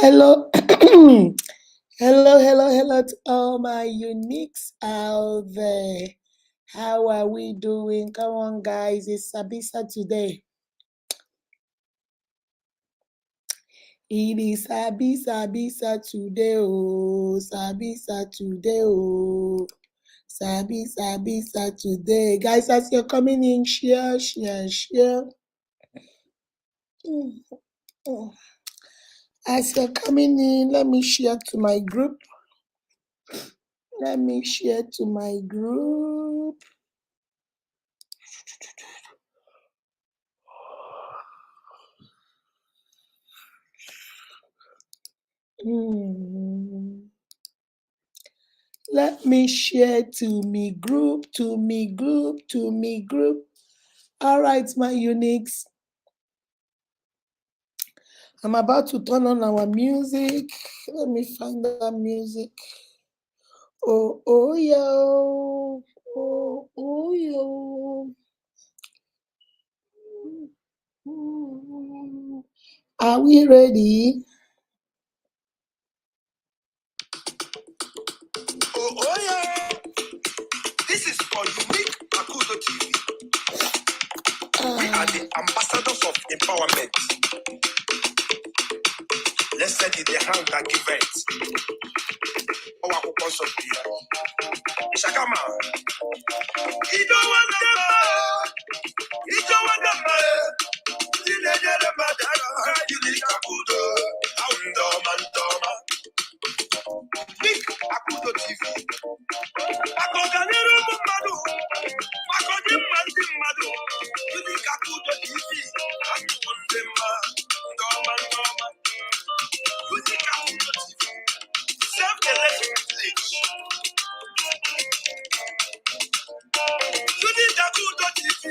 Hello. hello to all my uniques out there. How are we doing? Come on, guys. It's Sabi today. It is Sabi today. Oh, Sabi today. Oh, Sabi today. Guys, as you're coming in, share. As you're coming in, let me share to my group. Let me share to my group. Let me share to me group. All right, my uniques. I'm about to turn on our music. Let me find that music. Oh, yo. Oh, yo. Are we ready? Oh, yeah. This is for Unique Akudo TV. We are the ambassadors of empowerment. Let's set it the hand that give it. Our purpose of the Shakama. You don't want Unique Akudo. Unique Akudo TV. Akoganero Madu. Madu. Unique Akudo TV. Unique Akudo TV. Self-elected village. Unique Akudo TV.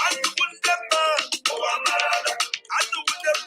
And you win them. How do I do this?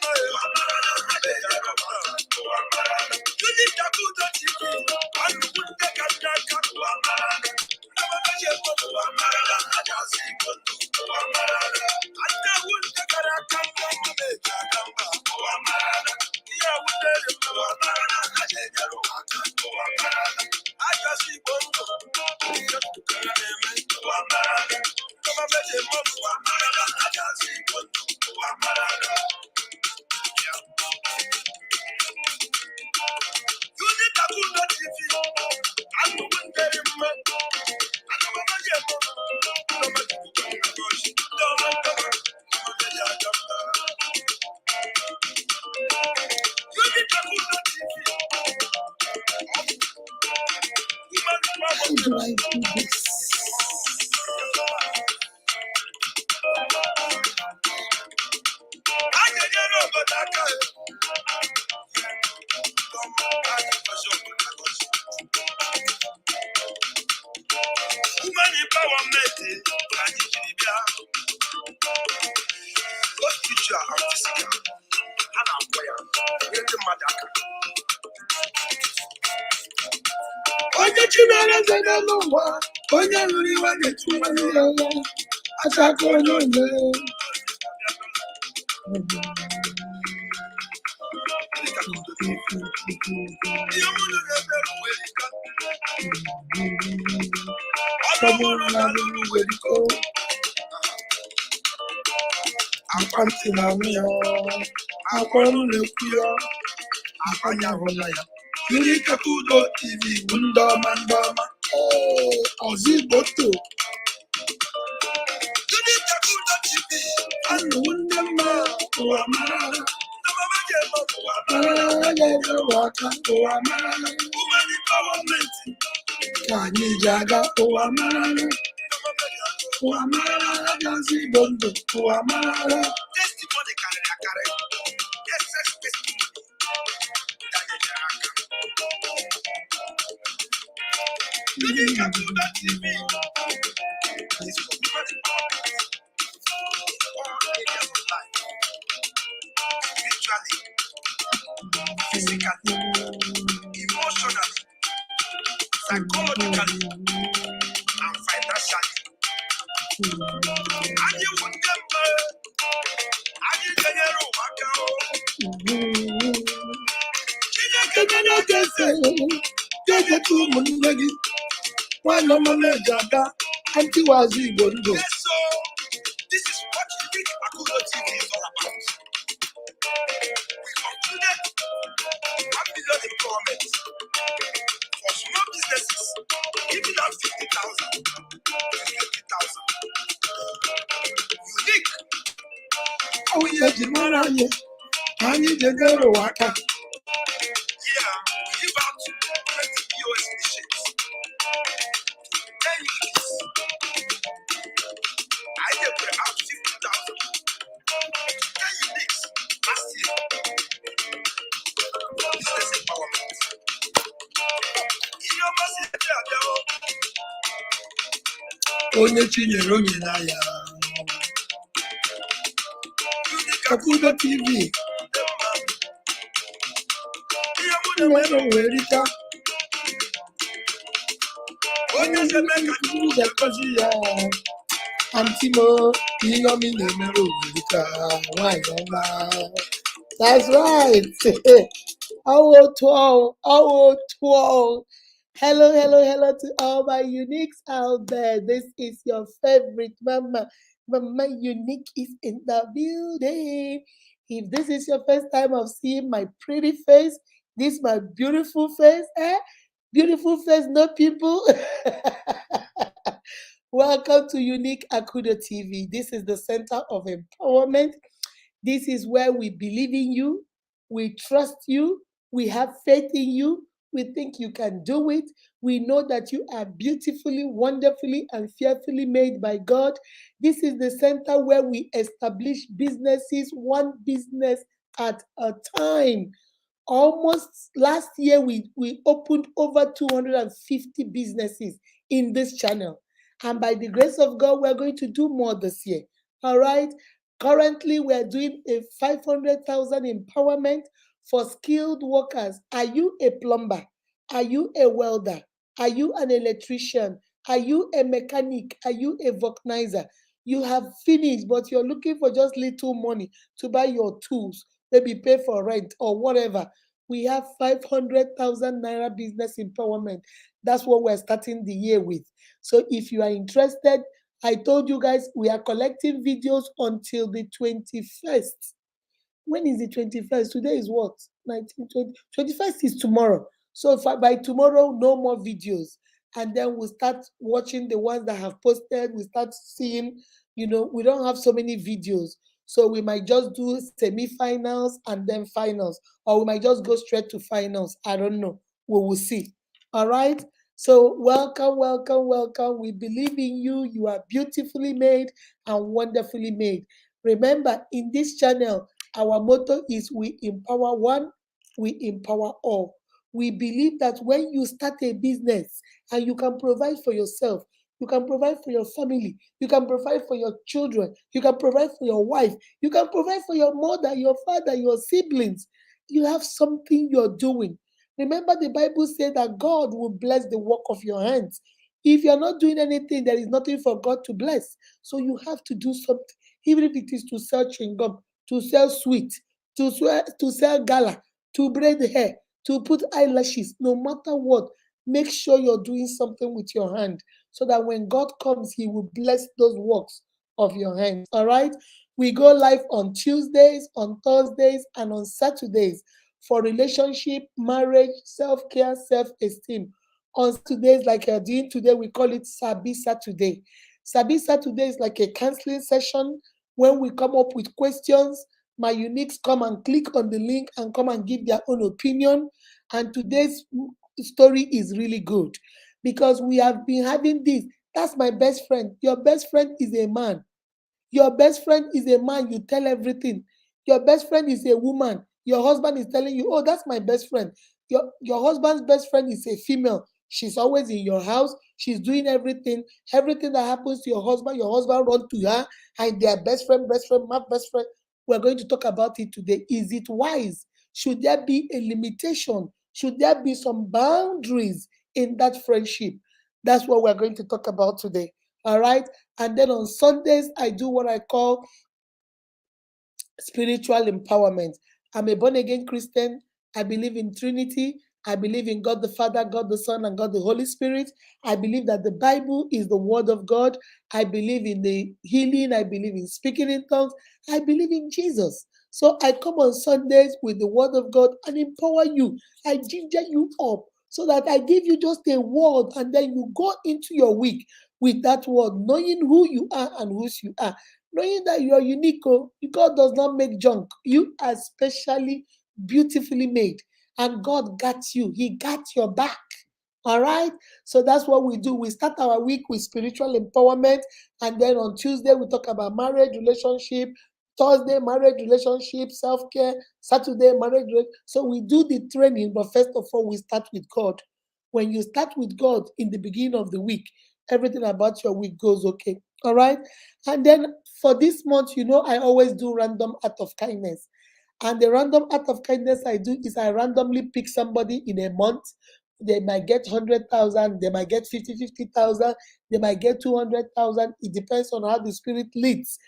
Woman empowerment. Both future and physical. And I'm going to Madaka. Onye Chinere zere n'ụwa, onye nụrụ iwe ga-etinye ya, achaka onye onye. Akwantị na anụ ya, akwa ọnụ na-ekwu ya, akwanya hụla ya. Unique Akudo TV bụ ndị ọma. Ọzọ Igbo to. Unique Akudo TV Anụ ndị mma ụwa mara. Ụwa mara. Woman empowerment. Ka anyị ji aga ụwa mara. Ụwa mara agazi Igbo ndụ ụwa mara. Testimony karịrị akarị. Excess testimony. Unique Akudo TV. This is woman empowerment. All areas of life, spiritually, physically, emotionally, psychologically, and financially. And you want them, and you get your own Yes, so this is what Unique Akudo TV is all about. We concluded 1 billion empowerment for small businesses, giving out 50,000 to 50,000. Unique. Oh, yeah, Jimara, I need to go to work. Yeah, we give out 20 POS machines. 10 units. I did put out 50,000. 10 units last year. Business empowerment. Your massive Onye chinyere onye n'aya. Akudo TV. Nwere werita. Onye zemeka n'ụzọ akọzi ya. Antimo, Inomi na-emere werita. Nwanyị ọma. That's right. Oh, 12. Oh, 12. Hello, hello, hello to all my uniques out there. This is your favorite mama. Mama Unique is in the building. If this is your first time of seeing my pretty face, this my beautiful face, Beautiful face, no people. Welcome to Unique Akudo TV. This is the center of empowerment. This is where we believe in you, we trust you, we have faith in you, we think you can do it. We know that you are beautifully, wonderfully, and fearfully made by God. This is the center where we establish businesses, one business at a time. Almost last year, we opened over 250 businesses in this channel. And by the grace of God, we're going to do more this year. All right. Currently, we're doing a 500,000 empowerment for skilled workers. Are you a plumber? Are you a welder? Are you an electrician? Are you a mechanic? Are you a vulcanizer? You have finished, but you're looking for just little money to buy your tools, maybe pay for rent or whatever. We have 500,000 naira business empowerment. That's what we're starting the year with. So if you are interested, I told you guys we are collecting videos until the 21st. When is the 21st? Today is what? 19, 20. 21st is tomorrow. So if by tomorrow, no more videos. And then we'll start watching the ones that have posted. We start seeing, we don't have so many videos. So we might just do semi-finals and then finals. Or we might just go straight to finals. I don't know. We will see. All right. So welcome, welcome, welcome. We believe in you. You are beautifully made and wonderfully made. Remember, in this channel, our motto is we empower one, we empower all. We believe that when you start a business and you can provide for yourself, you can provide for your family, you can provide for your children, you can provide for your wife, you can provide for your mother, your father, your siblings. You have something you're doing. Remember, the Bible said that God will bless the work of your hands. If you're not doing anything, there is nothing for God to bless. So you have to do something, even if it is to sell chewing gum, to sell sweet, to sell gala, to braid hair, to put eyelashes, no matter what, make sure you're doing something with your hand so that when God comes, He will bless those works of your hands. All right? We go live on Tuesdays, on Thursdays, and on Saturdays for relationship, marriage, self-care, self-esteem. On Saturdays, like you're doing today, we call it Sabi Saturday. Sabi Saturday is like a counseling session when we come up with questions. My uniques come and click on the link and come and give their own opinion. And today's story is really good because we have been having this. That's my best friend. Your best friend is a man. Your best friend is a man. You tell everything. Your best friend is a woman. Your husband is telling you, oh, that's my best friend. Your husband's best friend is a female. She's always in your house. She's doing everything. Everything that happens to your husband run to her, and they are best friend, my best friend. We're going to talk about it today. Is it wise? Should there be a limitation? Should there be some boundaries in that friendship? That's what we're going to talk about today. All right. And then on Sundays, I do what I call spiritual empowerment. I'm a born again Christian. I believe in Trinity. I believe in God the Father, God the Son, and God the Holy Spirit. I believe that the Bible is the Word of God. I believe in the healing. I believe in speaking in tongues. I believe in Jesus. So I come on Sundays with the Word of God and empower you. I ginger you up so that I give you just a word and then you go into your week with that word, knowing who you are and whose you are, knowing that you are unique. Oh, God does not make junk. You are specially, beautifully made, and God got you. He got your back. All right. So that's what we do. We start our week with spiritual empowerment, and then on Tuesday we talk about marriage, relationship. Thursday, marriage, relationship, self-care. Saturday, marriage. So we do the training, but first of all, we start with God. When you start with God in the beginning of the week, everything about your week goes okay. All right. And then for this month, I always do random act of kindness. And the random act of kindness I do is I randomly pick somebody in a month. They might get 100,000, they might get 50,000, they might get 200,000. It depends on how the Spirit leads.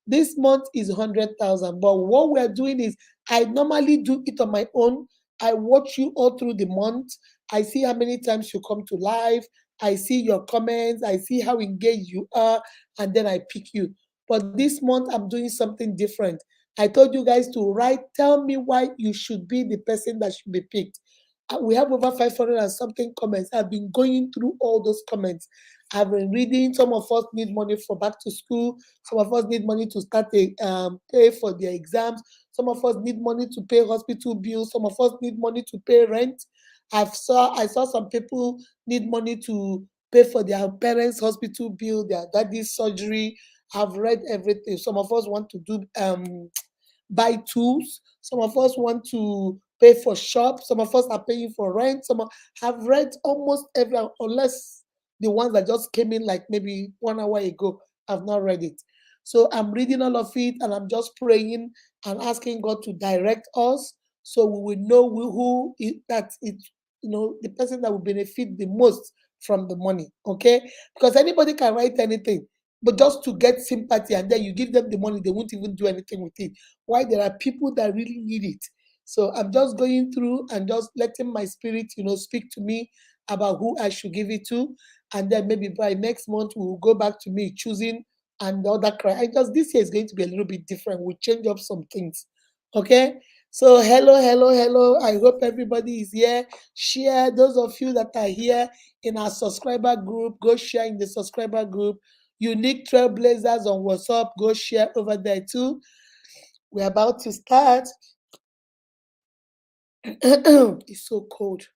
This month is 100,000. But what we're doing is I normally do it on my own. I watch you all through the month. I see how many times you come to live. I see your comments. I see how engaged you are. And then I pick you. But this month, I'm doing something different. I told you guys to write, tell me why you should be the person that should be picked. We have over 500 and something comments. I've been going through all those comments. I've been reading. Some of us need money for back to school. Some of us need money to start pay for their exams. Some of us need money to pay hospital bills. Some of us need money to pay rent. I saw some people need money to pay for their parents' hospital bill, their daddy's surgery. I've read everything. Some of us want to do buy tools. Some of us want to pay for shop. Some of us are paying for rent. Have read almost every, unless the ones that just came in like maybe 1 hour ago. I've not read it. So I'm reading all of it and I'm just praying and asking God to direct us so we will know that it, the person that will benefit the most from the money. Okay? Because anybody can write anything, but just to get sympathy and then you give them the money, they won't even do anything with it. Why? There are people that really need it. So I'm just going through and just letting my spirit, speak to me about who I should give it to. And then maybe by next month, we will go back to me choosing and all that cry. I just This year is going to be a little bit different. We'll change up some things. Okay. So hello, hello, hello. I hope everybody is here. Share. Those of you that are here in our subscriber group, go share in the subscriber group. Unique Trailblazers on WhatsApp, go share over there too. We're about to start. It's so cold.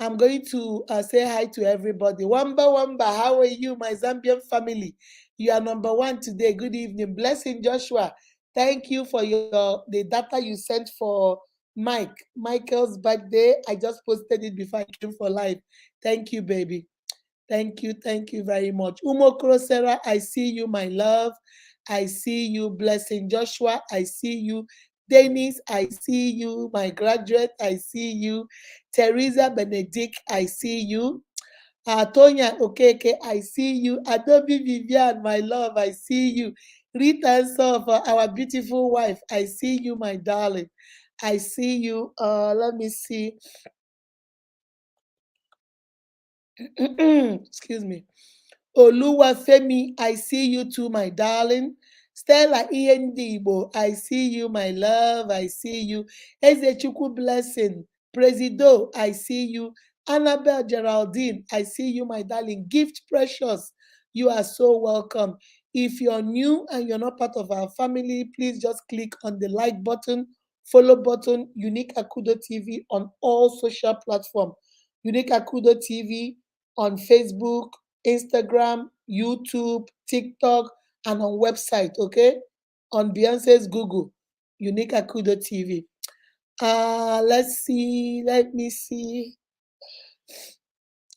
I'm going to say hi to everybody. Wamba Wamba, how are you, my Zambian family? You are number one today. Good evening. Blessing Joshua. Thank you for the data you sent for Michael's birthday. I just posted it before I came for live. Thank you, baby. Thank you very much. Umo Krosera, I see you, my love. I see you, Blessing Joshua. I see you, Dennis. I see you, my graduate. I see you, Teresa Benedict. I see you, Tonya Okeke. I see you, Adobe Vivian, my love. I see you, Rita for our beautiful wife. I see you, my darling. I see you. Let me see. Excuse me. Oluwafemi, I see you too, my darling. Stella Iyendibo, I see you, my love. I see you. Ezechukwu Blessing, Presido, I see you. Annabelle Geraldine, I see you, my darling. Gift Precious, you are so welcome. If you're new and you're not part of our family, please just click on the like button, follow button, Unique Akudo TV on all social platforms. Unique Akudo TV on Facebook, Instagram, YouTube, TikTok, and on website, okay? On Beyonce's Google, Unique Akudo TV. Let's see. Let me see.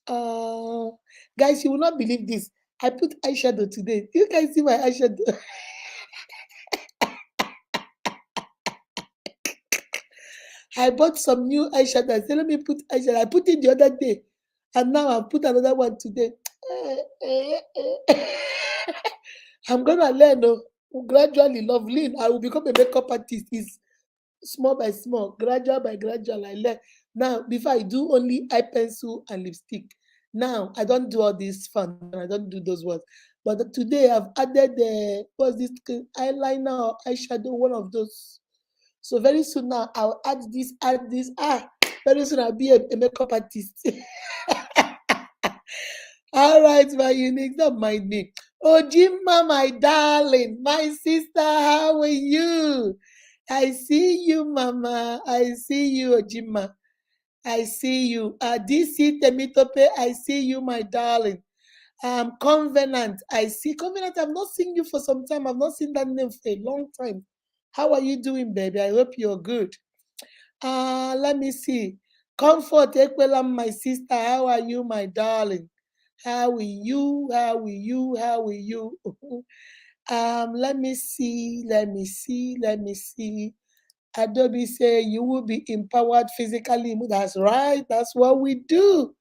Uh, guys, you will not believe this. I put eyeshadow today. You guys see my eyeshadow? I bought some new eyeshadow. I said, let me put eyeshadow. I put it the other day, and now I put another one today. I'm gonna learn gradually, love lean. I will become a makeup artist. It's small by small, gradual by gradual. I learn. Now, before I do only eye pencil and lipstick. Now I don't do all this foundation. I don't do those ones. But today I've added the what's this eyeliner or eyeshadow, one of those. So very soon now I'll add this, add this. Very soon I'll be a makeup artist. All right, my unique, don't mind me. Oh, Jimma, my darling, my sister, how are you? I see you, Mama. I see you, Ojima. I see you. DC Temitope, I see you, my darling. Covenant, I see. Covenant, I've not seen you for some time. I've not seen that name for a long time. How are you doing, baby? I hope you're good. Let me see. Comfort Ekwelam, my sister. How are you, my darling? How are you? How are you? How are you? Let me see. Let me see. Let me see. Adobe say you will be empowered physically. That's right. That's what we do.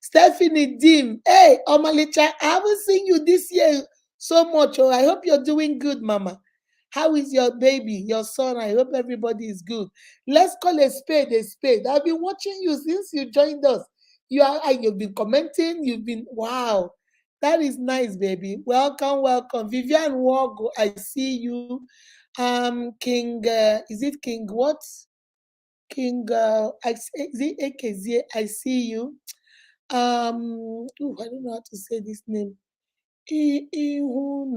Stephanie Dim. Hey, Omalicha, I haven't seen you this year so much. Oh, I hope you're doing good, Mama. How is your baby, your son? I hope everybody is good. Let's call a spade a spade. I've been watching you since you joined us. You've been commenting. You've been wow. That is nice, baby. Welcome, welcome. Vivian Wogo, I see you. King, is it King what? King, is it AKZ? I see you. I don't know how to say this name. Ihunanyachi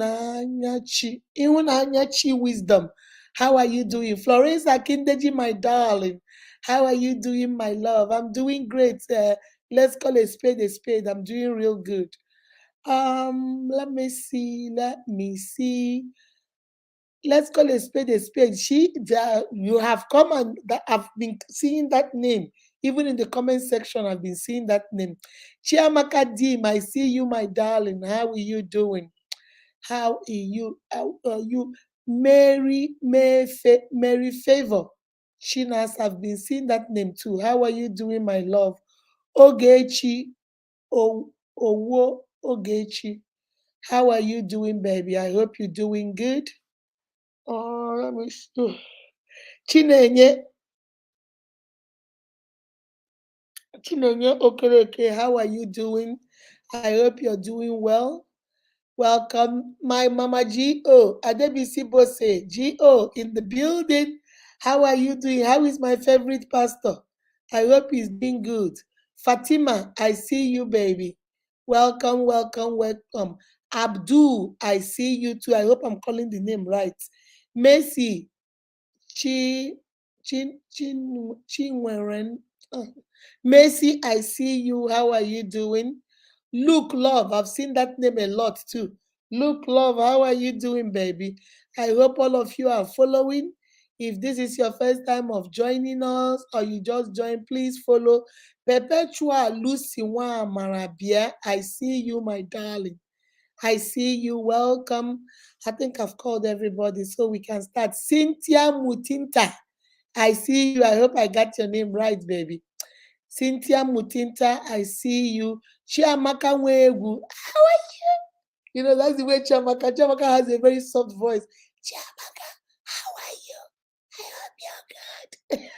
wisdom. How are you doing? Florence Akindeji, my darling. How are you doing, my love? I'm doing great. Let's call a spade a spade. I'm doing real good. Let me see. Let me see. Let's call a spade a spade. You have come and I've been seeing that name. Even in the comment section, I've been seeing that name. Chiamaka Dim, I see you, my darling. How are you doing? How are you? How are you? Mary Favor. Chinas, I've been seeing that name too. How are you doing, my love? Ogechi, Owo Ogechi. How are you doing, baby? I hope you're doing good. Oh, let me see. Chinenye, Chinenye Okereke, how are you doing? I hope you're doing well. Welcome, my Mama G.O. Adebisi Bose, G.O. in the building. How are you doing? How is my favorite pastor? I hope he's doing good. Fatima, I see you, baby. Welcome, welcome, welcome. Abdul, I see you too. I hope I'm calling the name right. Messi, Chi Chinweren. uh, Macy, I see you. How are you doing? Luke Love, I've seen that name a lot too. Luke Love, how are you doing, baby? I hope all of you are following. If this is your first time of joining us or you just joined, please follow Perpetua Lucy Marabia. I see you, my darling. I see you. Welcome. I think I've called everybody so we can start. Cynthia Mutinta. I see you. I hope I got your name right, baby. Cynthia Mutinta, I see you. Chiamaka Wegu. How are you? You know, that's the way Chiamaka has a very soft voice. Chiamaka, how are you? I hope you're good.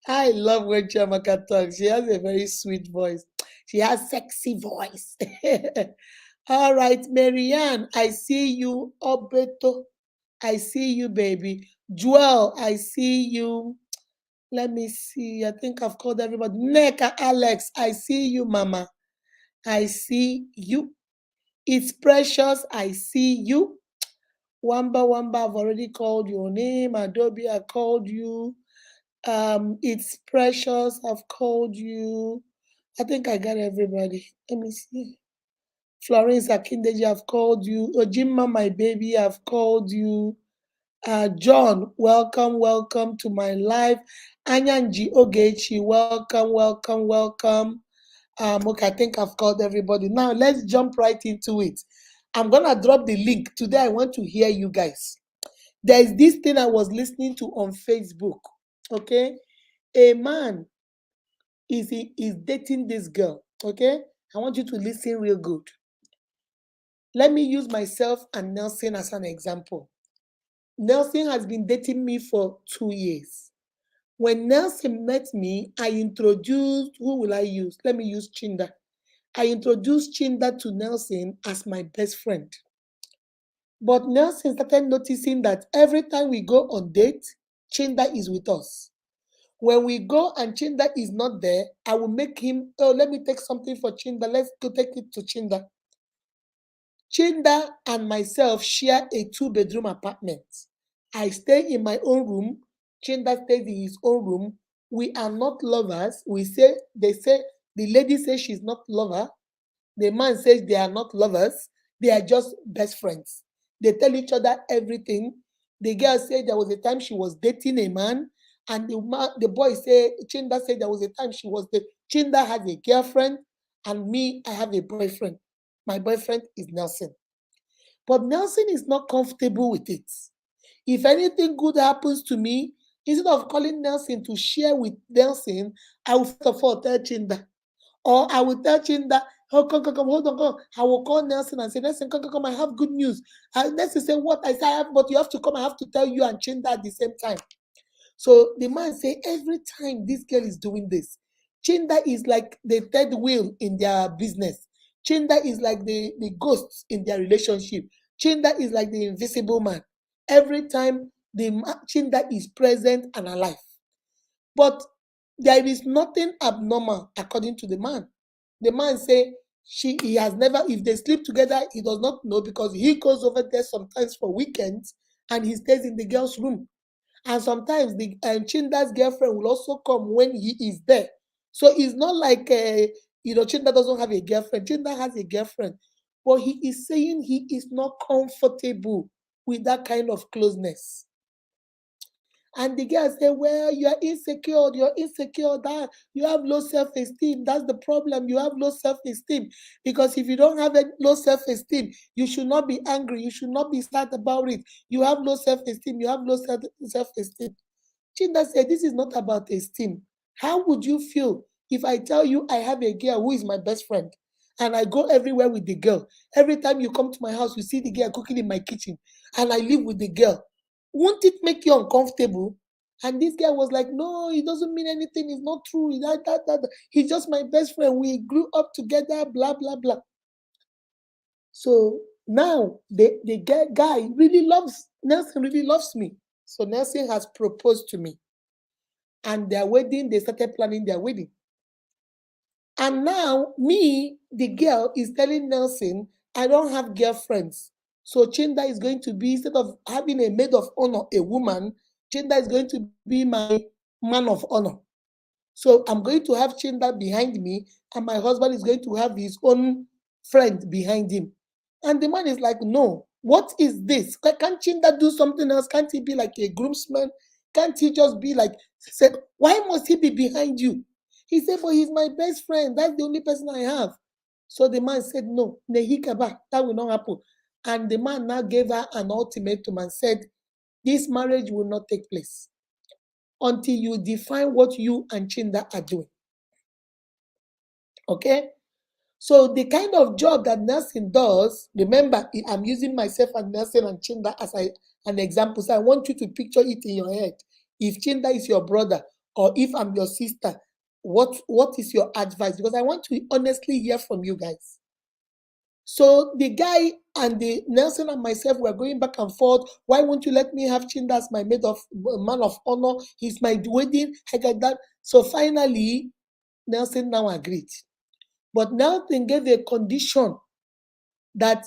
I love when Chiamaka talks. She has a very sweet voice. She has sexy voice. All right, Marianne, I see you. Obeto, I see you, baby. Joel, I see you. Let me see. I think I've called everybody. Neka, Alex, I see you, Mama. I see you. It's precious. I see you. Wamba, I've already called your name. Adobe, I called you. It's precious. I've called you. I think I got everybody. Let me see. Florence Akindeji, I've called you. Ojima, my baby, I've called you. John, welcome, welcome to my live. Anyanji Ogechi, welcome, welcome, welcome. Okay, I think I've called everybody. Now let's jump right into it. I'm gonna drop the link. Today I want to hear you guys. There is this thing I was listening to on Facebook. Okay, a man is dating this girl. Okay, I want you to listen real good. Let me use myself and Nelson as an example. Nelson has been dating me for 2 years. When Nelson met me, I introduced, who will I use? Let me use Chinda. I introduced Chinda to Nelson as my best friend. But Nelson started noticing that every time we go on date, Chinda is with us. When we go and Chinda is not there, I will make him, oh, let me take something for Chinda. Let's go take it to Chinda. Chinda and myself share a two-bedroom apartment. I stay in my own room. Chinda stays in his own room. We are not lovers. They say, the lady says she's not lover. The man says they are not lovers. They are just best friends. They tell each other everything. The girl said there was a time she was dating a man, and the boy said, Chinda said there was a time Chinda has a girlfriend, and me, I have a boyfriend. My boyfriend is Nelson. But Nelson is not comfortable with it. If anything good happens to me, instead of calling Nelson to share with Nelson, I will first of all tell Chinda. Or I will tell Chinda, oh, come, hold on, come. I will call Nelson and say, Nelson, come, I have good news. And Nelson say, what? I say, I have, but you have to come, I have to tell you and Chinda at the same time. So the man say, every time this girl is doing this, Chinda is like the third wheel in their business. Chinda is like the ghosts in their relationship. Chinda is like the invisible man. Every time Chinda is present and alive. But there is nothing abnormal according to the man. The man say he has never, if they sleep together, he does not know because he goes over there sometimes for weekends and he stays in the girl's room. And sometimes the Chinda's girlfriend will also come when he is there. So it's not like Chinda doesn't have a girlfriend. Chinda has a girlfriend, but he is saying he is not comfortable with that kind of closeness. And the girl say, well, you're insecure, that you have low self-esteem. That's the problem. You have low self-esteem. Because if you don't have a low self-esteem, you should not be angry. You should not be sad about it. You have low self-esteem. You have low self-esteem. Chinda said, this is not about esteem. How would you feel if I tell you I have a girl who is my best friend and I go everywhere with the girl? Every time you come to my house, you see the girl cooking in my kitchen and I live with the girl. Won't it make you uncomfortable? And this guy was like, no, it doesn't mean anything. It's not true. He's just my best friend. We grew up together, blah, blah, blah. So now the guy really loves, Nelson really loves me. So Nelson has proposed to me. And their wedding, they started planning their wedding. And now me, the girl, is telling Nelson, I don't have girlfriends. So Chinda is going to be, instead of having a maid of honor, a woman, Chinda is going to be my man of honor. So I'm going to have Chinda behind me, and my husband is going to have his own friend behind him. And the man is like, no, what is this? Can't Chinda do something else? Can't he be like a groomsman? Can't he just be like, said, why must he be behind you? He said, but he's my best friend. That's the only person I have. So the man said, no, Nehikaba, that will not happen. And the man now gave her an ultimatum and said, this marriage will not take place until you define what you and Chinda are doing. Okay? So the kind of job that Nelson does, remember, I'm using myself and Nelson and Chinda as an example. So I want you to picture it in your head. If Chinda is your brother or if I'm your sister, what is your advice? Because I want to honestly hear from you guys. So the guy and the Nelson and myself were going back and forth. Why won't you let me have Chinda as my man of honor? He's my wedding. I got that. So finally, Nelson now agreed. But Nelson gave a condition that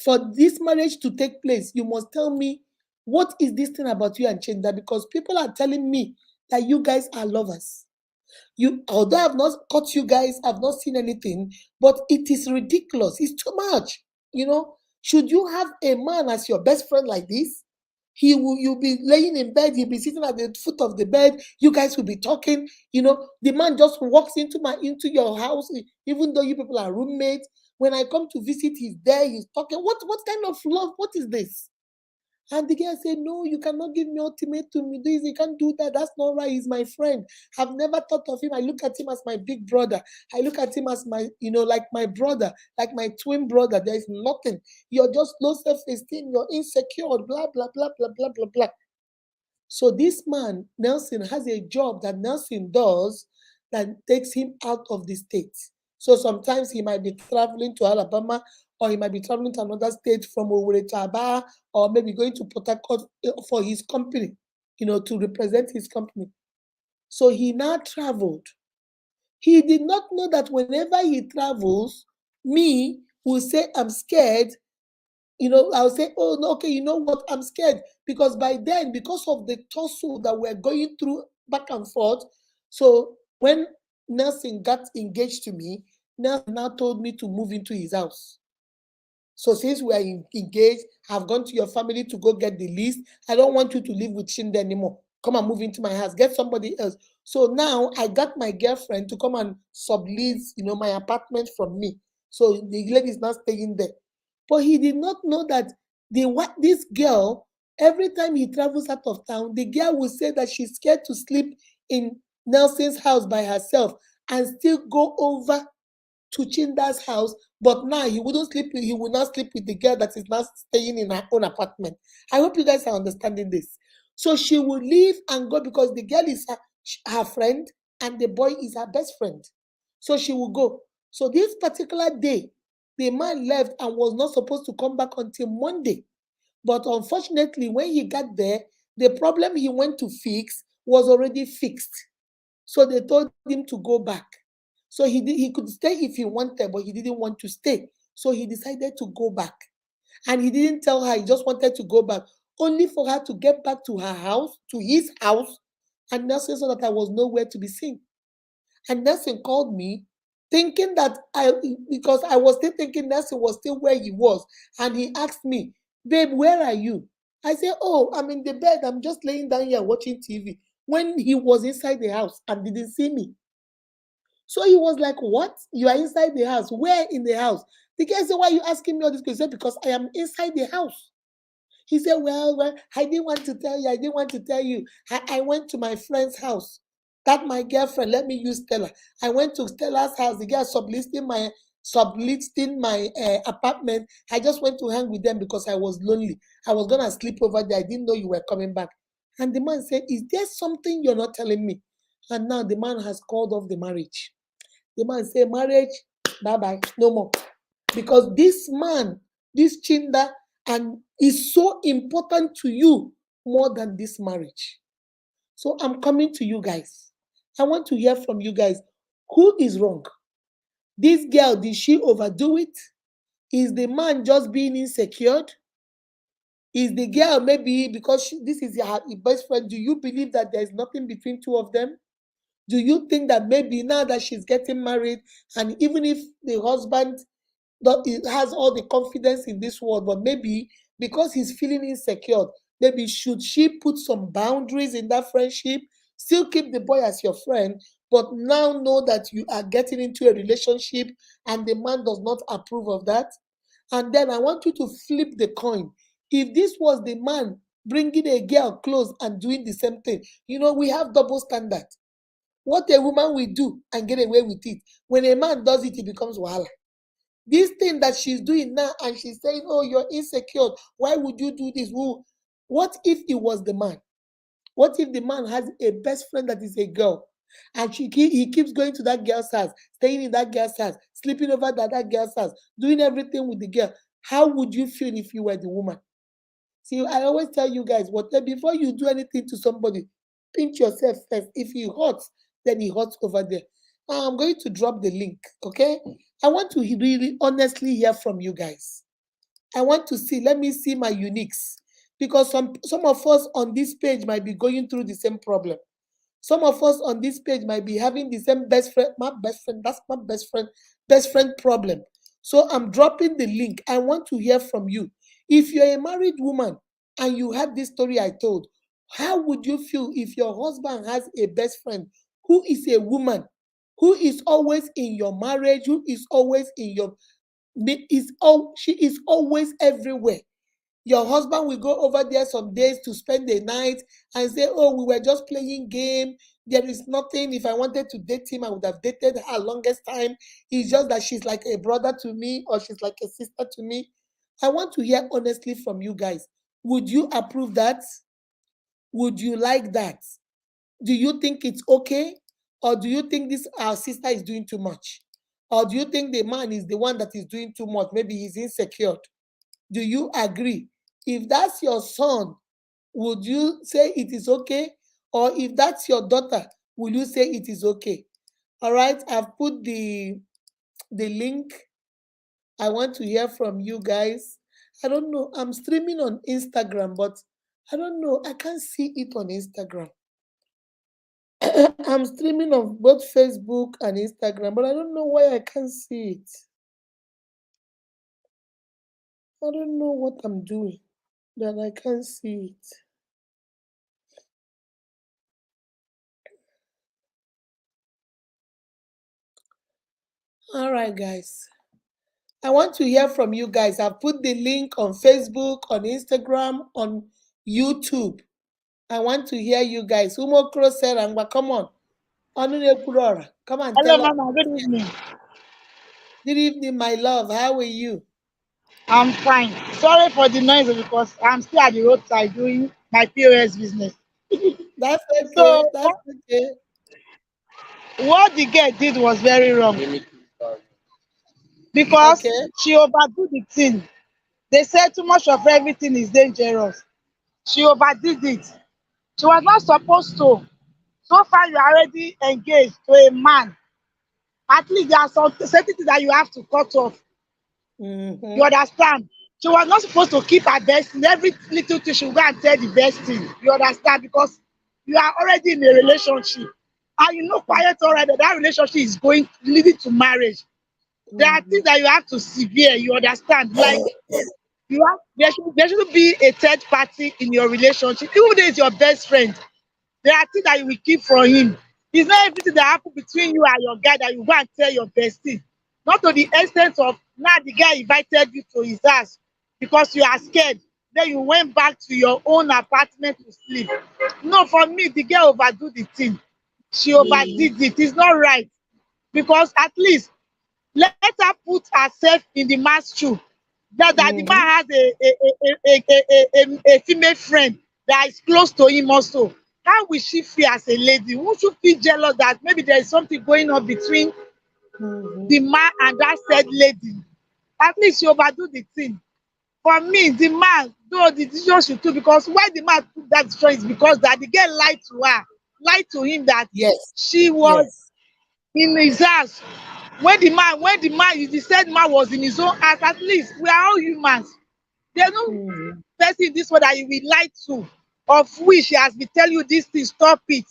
for this marriage to take place, you must tell me what is this thing about you and Chinda, because people are telling me that you guys are lovers. Although I've not caught you guys, I've not seen anything, but it is ridiculous. It's too much. Should you have a man as your best friend like this? You'll be laying in bed, he'll be sitting at the foot of the bed, you guys will be talking. The man just walks into your house, even though you people are roommates. When I come to visit, he's there, he's talking. What kind of love? What is this? And the girl said, no, you cannot give me ultimatum. You can't do that. That's not right. He's my friend. I've never thought of him. I look at him as my big brother. I look at him as like my brother, like my twin brother. There is nothing. You're just low self-esteem. You're insecure, blah, blah, blah, blah, blah, blah, blah. So this man, Nelson, has a job that Nelson does that takes him out of the state. So sometimes he might be traveling to Alabama, or he might be traveling to another state from Owerri to Aba, or maybe going to Port Harcourt for his company, to represent his company. So he now traveled. He did not know that whenever he travels, me will say, I'm scared. I'll say, oh, no, okay, you know what? I'm scared. Because by then, because of the tussle that we're going through back and forth, so when Nelson got engaged to me, Nelson now told me to move into his house. So since we are engaged, I've gone to your family to go get the list. I don't want you to live with Shinda anymore. Come and move into my house. Get somebody else. So now I got my girlfriend to come and sublease, my apartment from me. So the lady is not staying there. But he did not know that this girl, every time he travels out of town, the girl will say that she's scared to sleep in Nelson's house by herself and still go over to Chinda's house, but now he will not sleep with the girl that is now staying in her own apartment. I hope you guys are understanding this. So she will leave and go because the girl is her friend and the boy is her best friend. So she will go. So this particular day, the man left and was not supposed to come back until Monday. But unfortunately, when he got there, the problem he went to fix was already fixed. So they told him to go back. So he could stay if he wanted, but he didn't want to stay. So he decided to go back. And he didn't tell her, he just wanted to go back, only for her to get back to her house, to his house, and Nelson saw that I was nowhere to be seen. And Nelson called me, thinking that because I was still thinking Nelson was still where he was. And he asked me, babe, where are you? I said, oh, I'm in the bed. I'm just laying down here watching TV. When he was inside the house and didn't see me. So he was like, what? You are inside the house. Where in the house? The guy said, why are you asking me all this question? He said, because I am inside the house. He said, well, I didn't want to tell you. I didn't want to tell you. I went to my friend's house. That my girlfriend, let me use Stella. I went to Stella's house. The girl subletting my apartment. I just went to hang with them because I was lonely. I was going to sleep over there. I didn't know you were coming back. And the man said, is there something you're not telling me? And now the man has called off the marriage. The man said, marriage, bye-bye, no more. Because this man, this Chinda, and is so important to you more than this marriage. So I'm coming to you guys. I want to hear from you guys. Who is wrong? This girl, did she overdo it? Is the man just being insecure? Is the girl maybe because this is her best friend? Do you believe that there's nothing between two of them? Do you think that maybe now that she's getting married, and even if the husband has all the confidence in this world, but maybe because he's feeling insecure, maybe should she put some boundaries in that friendship, still keep the boy as your friend, but now know that you are getting into a relationship and the man does not approve of that? And then I want you to flip the coin. If this was the man bringing a girl close and doing the same thing, we have double standard. What a woman will do and get away with it, when a man does it, it becomes wahala. This thing that she's doing now, and she's saying, oh, you're insecure. Why would you do this? What if it was the man? What if the man has a best friend that is a girl, and he keeps going to that girl's house, staying in that girl's house, sleeping over at that girl's house, doing everything with the girl? How would you feel if you were the woman? See, I always tell you guys, before you do anything to somebody, pinch yourself first. If he hurts, then he hurts over there. I'm going to drop the link, okay? I want to really honestly hear from you guys. I want to see, let me see my uniques. Because some of us on this page might be going through the same problem. Some of us on this page might be having the same best friend, that's my best friend problem. So I'm dropping the link. I want to hear from you. If you're a married woman and you had this story I told, how would you feel if your husband has a best friend who is a woman, who is always in your marriage, who is always in your she is always everywhere. Your husband will go over there some days to spend the night and say, "Oh, we were just playing game. There is nothing. If I wanted to date him, I would have dated her longest time. It's just that she's like a brother to me or she's like a sister to me." I want to hear honestly from you guys. Would you approve that? Would you like that? Do you think it's okay? Or do you think this our sister is doing too much? Or do you think the man is the one that is doing too much? Maybe he's insecure. Do you agree? If that's your son, would you say it is okay? Or if that's your daughter, will you say it is okay? All right, I've put the link. I want to hear from you guys. I don't know. I'm streaming on Instagram, but I don't know. I can't see it on Instagram. I'm streaming on both Facebook and Instagram, but I don't know why I can't see it. I don't know what I'm doing that I can't see it. All right, guys. I want to hear from you guys. I've put the link on Facebook, on Instagram, on YouTube. I want to hear you guys. Umo Kroserangwa, come on. Onune Kurora, come and Hello, tell us. Mama. Good evening. Good evening, my love. How are you? I'm fine. Sorry for the noise because I'm still at the roadside doing my POS business. That's okay. So That's okay. what the girl did was very wrong because Okay. she overdo the thing. They say too much of everything is dangerous. She overdid it. She was not supposed to. So far, you are already engaged to a man. At least there are some certain things that you have to cut off. You Mm-hmm. understand? She was not supposed to keep her best thing. Every little thing she will go and tell the best thing. You understand? Because you are already in a relationship. And you know quiet already that relationship is going leading to marriage. There are Mm-hmm. things that you have to severe, you understand? Like you have there should be a third party in your relationship. Even though it's your best friend, there are things that you will keep from him. It's not everything that happen between you and your guy that you go and tell your bestie. Not to the extent of now the guy invited you to his house because you are scared. Then you went back to your own apartment to sleep. No, for me, the girl overdo the thing. She Mm-hmm. overdid it. It's not right because at least let her put herself in the man's shoe. That the man Mm-hmm. has a female friend that is close to him also. How will she feel as a lady? Won't you feel jealous that maybe there is something going on between Mm-hmm. the man and that said lady? At least she overdo the thing. For me, the man, though the decision she took, because why the man took that decision is because that the girl lied to her, lied to him that Yes. she was Yes. in his house. When the said man was in his own house, at least we are all humans. There's no Mm-hmm. person in this world that you will lie to, of which he has been telling you this thing, stop it,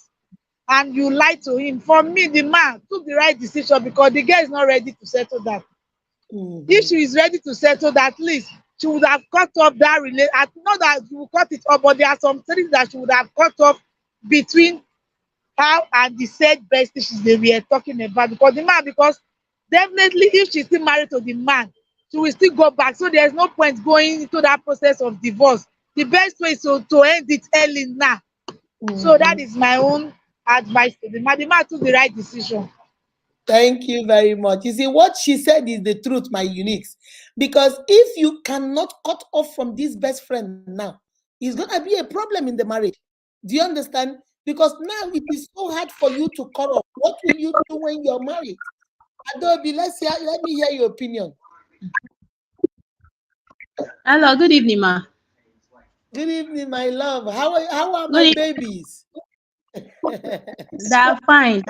and you lie to him. For me, the man took the right decision because the girl is not ready to settle that. If Mm-hmm. she is ready to settle that, at least she would have cut off that relation. Not that she will cut it off, but there are some things that she would have cut off between her and the said bestie they were talking about. Because the man, because definitely if she's still married to the man, she will still go back. So there's no point going into that process of divorce. The best way is to end it early now. So that Mm-hmm. is my own advice to the man. The man took the right decision. Thank you very much. You see, what she said is the truth, my uniques. Because if you cannot cut off from this best friend now, it's going to be a problem in the marriage. Do you understand? Because now it is so hard for you to cut off. What will you do when you're married? Adobe, let me hear your opinion. Hello, good evening, ma. Good evening, my love. How are Good my evening. babies? They're fine.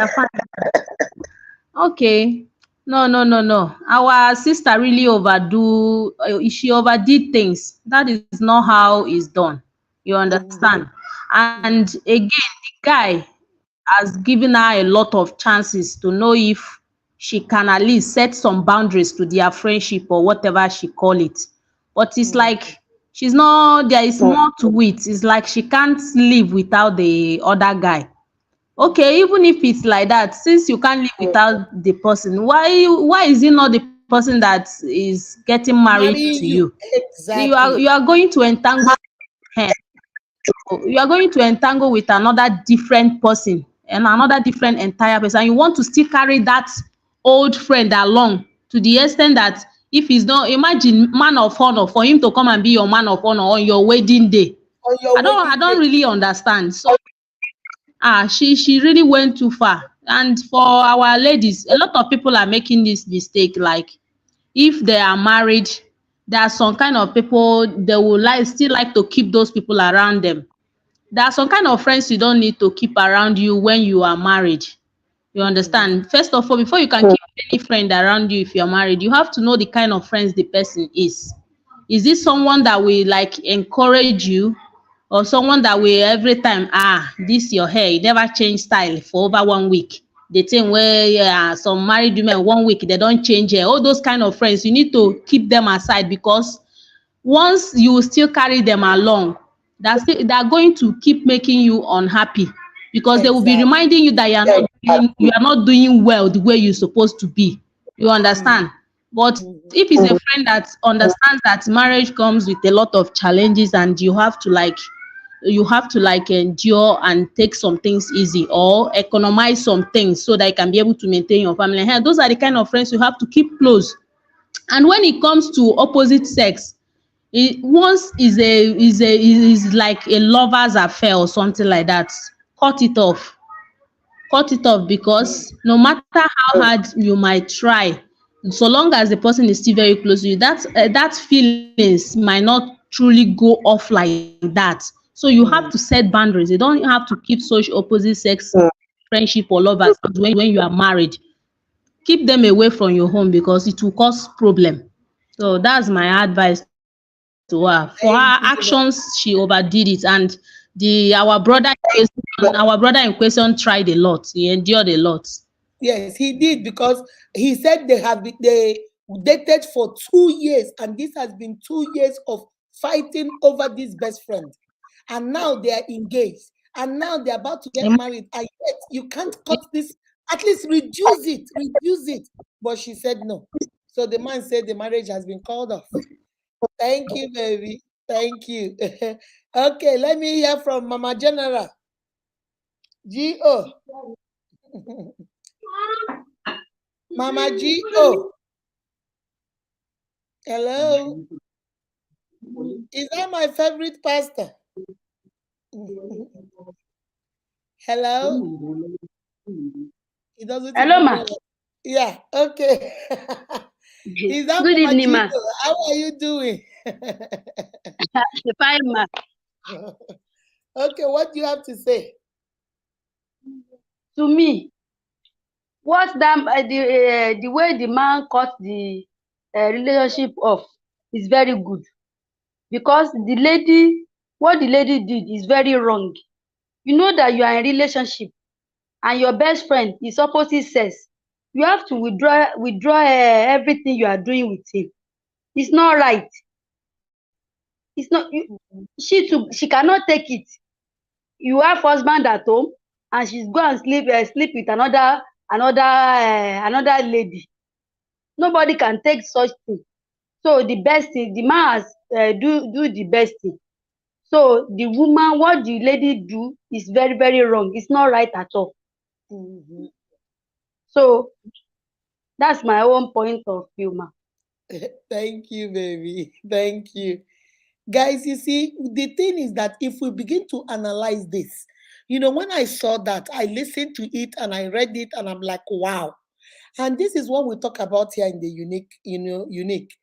Okay. No, no, no, no. Our sister really she overdid things. That is not how it's done. You understand? Mhm, And mhm, again, the guy has given her a lot of chances to know if she can at least set some boundaries to their friendship or whatever she call it. But it's mhm, like She's not, there is more to it. It's like she can't live without the other guy. Okay, even if it's like that, since you can't live without the person, why is it not the person that is getting married to Marrying you? you. You Exactly. are going to entangle her. You are going to entangle with another different person and another different entire person. And you want to still carry that old friend along to the extent that if he's not, imagine man of honor for him to come and be your man of honor on your wedding day. On your I wedding don't day. really understand. So she really went too far. And for our ladies, a lot of people are making this mistake. Like if they are married, there are some kind of people they will still like to keep those people around them. There are some kind of friends you don't need to keep around you when you are married. You Mhm. understand? First of all, before you can keep any friend around you if you're married, you have to know the kind of friends the person is. Is this someone that will like encourage you, or someone that will every time, this your hair, you never change style for over 1 week? The thing where some married women 1 week they don't change hair. All those kind of friends, you need to keep them aside, because once you still carry them along, they are going to keep making you unhappy, because they will be Exactly. reminding you that you are not doing well the way you're supposed to be. You Mhm. understand? But Mhm. if it's a friend that understands that marriage comes with a lot of challenges, and you have to like endure and take some things easy, or economize some things so that you can be able to maintain your family. Hey, those are the kind of friends you have to keep close. And when it comes to opposite sex, once is like a lover's affair or something like that, cut it off. Cut it off, because no matter how hard you might try, so long as the person is still very close to you, that feelings might not truly go off like that. So you have to Mhm. set boundaries. You don't have to keep such opposite sex friendship or lovers when you are married. Keep them away from your home, because it will cause problem. So that's my advice to her. For her actions, Thank you. she overdid it. And our brother in question tried a lot. He endured a lot. Yes, he did, because he said they dated for 2 years, and this has been 2 years of fighting over this best friend. And now they are engaged, and now they're about to get married. And yet you can't cut this, at least reduce it. But she said no. So the man said the marriage has been called off. Thank you, baby. Thank you. Okay, let me hear from Mama General. G.O. Mama G.O. Hello. Is that my favorite pastor? Hello? He doesn't Hello, even ma. know. Yeah, okay. Is that Good Mama evening, ma. Gino? How are you doing? Fine, ma. Okay, what do you have to say? To me, the way the man cut the relationship off is very good, because what the lady did is very wrong. You know that you are in relationship and your best friend is opposite sex. You have to withdraw everything you are doing with him. It's not right. It's not you. She cannot take it. You have husband at home and she's go and sleep with another lady. Nobody can take such thing. So the best thing, the man has do the best thing. So the woman, what the lady do is very, very wrong. It's not right at all. Mhm. So that's my own point of view, ma. Thank you, baby. Thank you. Guys, you see, the thing is that if we begin to analyze this, when I saw that, I listened to it and I read it and I'm like, wow. And this is what we talk about here in the unique.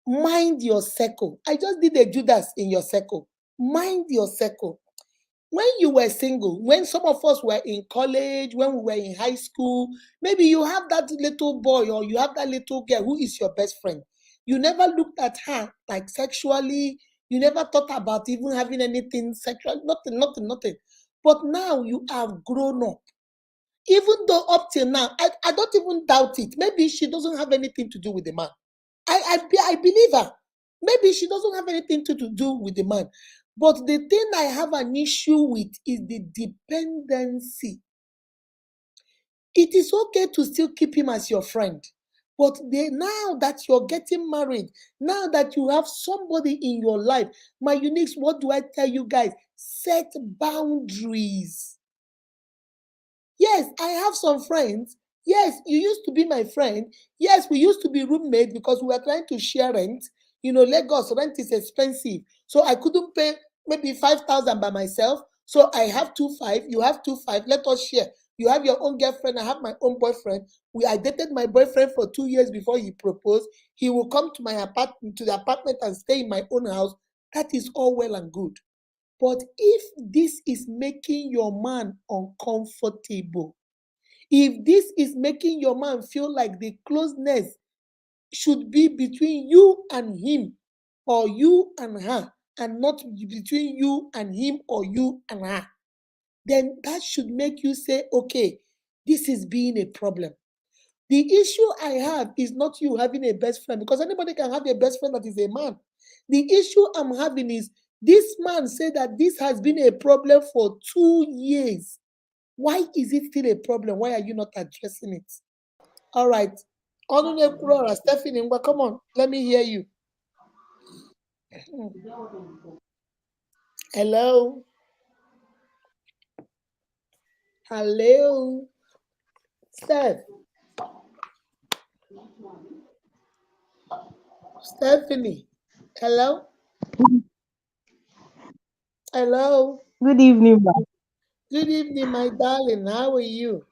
Mind your circle. I just did a Judas in your circle. Mind your circle. When you were single, when some of us were in college, when we were in high school, maybe you have that little boy or you have that little girl who is your best friend. You never looked at her like sexually. You never thought about even having anything sexual. Nothing, nothing, nothing. But now you have grown up. Even though up till now, I don't even doubt it. Maybe she doesn't have anything to do with the man. I believe her. Maybe she doesn't have anything to do with the man. But the thing I have an issue with is the dependency. It is okay to still keep him as your friend. But now that you're getting married, now that you have somebody in your life, my uniques, what do I tell you guys? Set boundaries. Yes, I have some friends. Yes, you used to be my friend. Yes, we used to be roommates because we were trying to share rent. Lagos rent is expensive. So I couldn't pay maybe 5,000 by myself. So I have 2,500, you have 2,500, let us share. You have your own girlfriend, I have my own boyfriend. I dated my boyfriend for 2 years before he proposed. He will come to my apartment, to the apartment, and stay in my own house. That is all well and good. But if this is making your man uncomfortable, if this is making your man feel like the closeness should be between you and him, or you and her, and not between you and him or you and her, then that should make you say, okay, this is being a problem. The issue I have is not you having a best friend, because anybody can have a best friend that is a man. The issue I'm having is this man said that this has been a problem for 2 years. Why is it still a problem? Why are you not addressing it? All right. Stephanie, come on. Let me hear you. Hello. Hello. Steph. Stephanie. Hello. Hello. Good evening, ma. Good evening, my darling. How are you?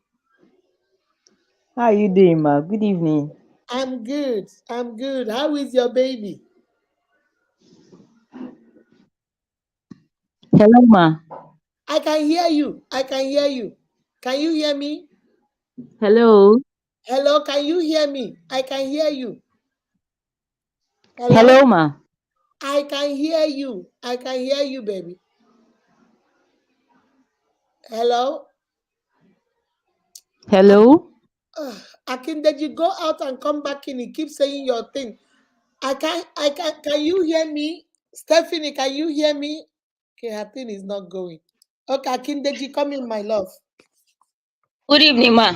How are you doing, ma? Good evening. I'm good. I'm good. How is your baby? Hello, ma. I can hear you. I can hear you. Can you hear me? Hello. Hello, can you hear me? I can hear you. Hello, Hello? ma. I can hear you. I can hear you, baby. Hello? Hello. Akindeji, go out and come back in. He keeps saying your thing. Can you hear me? Stephanie, can you hear me? Okay, her thing is not going. Okay, Akindeji, come in, my love. Good evening, ma.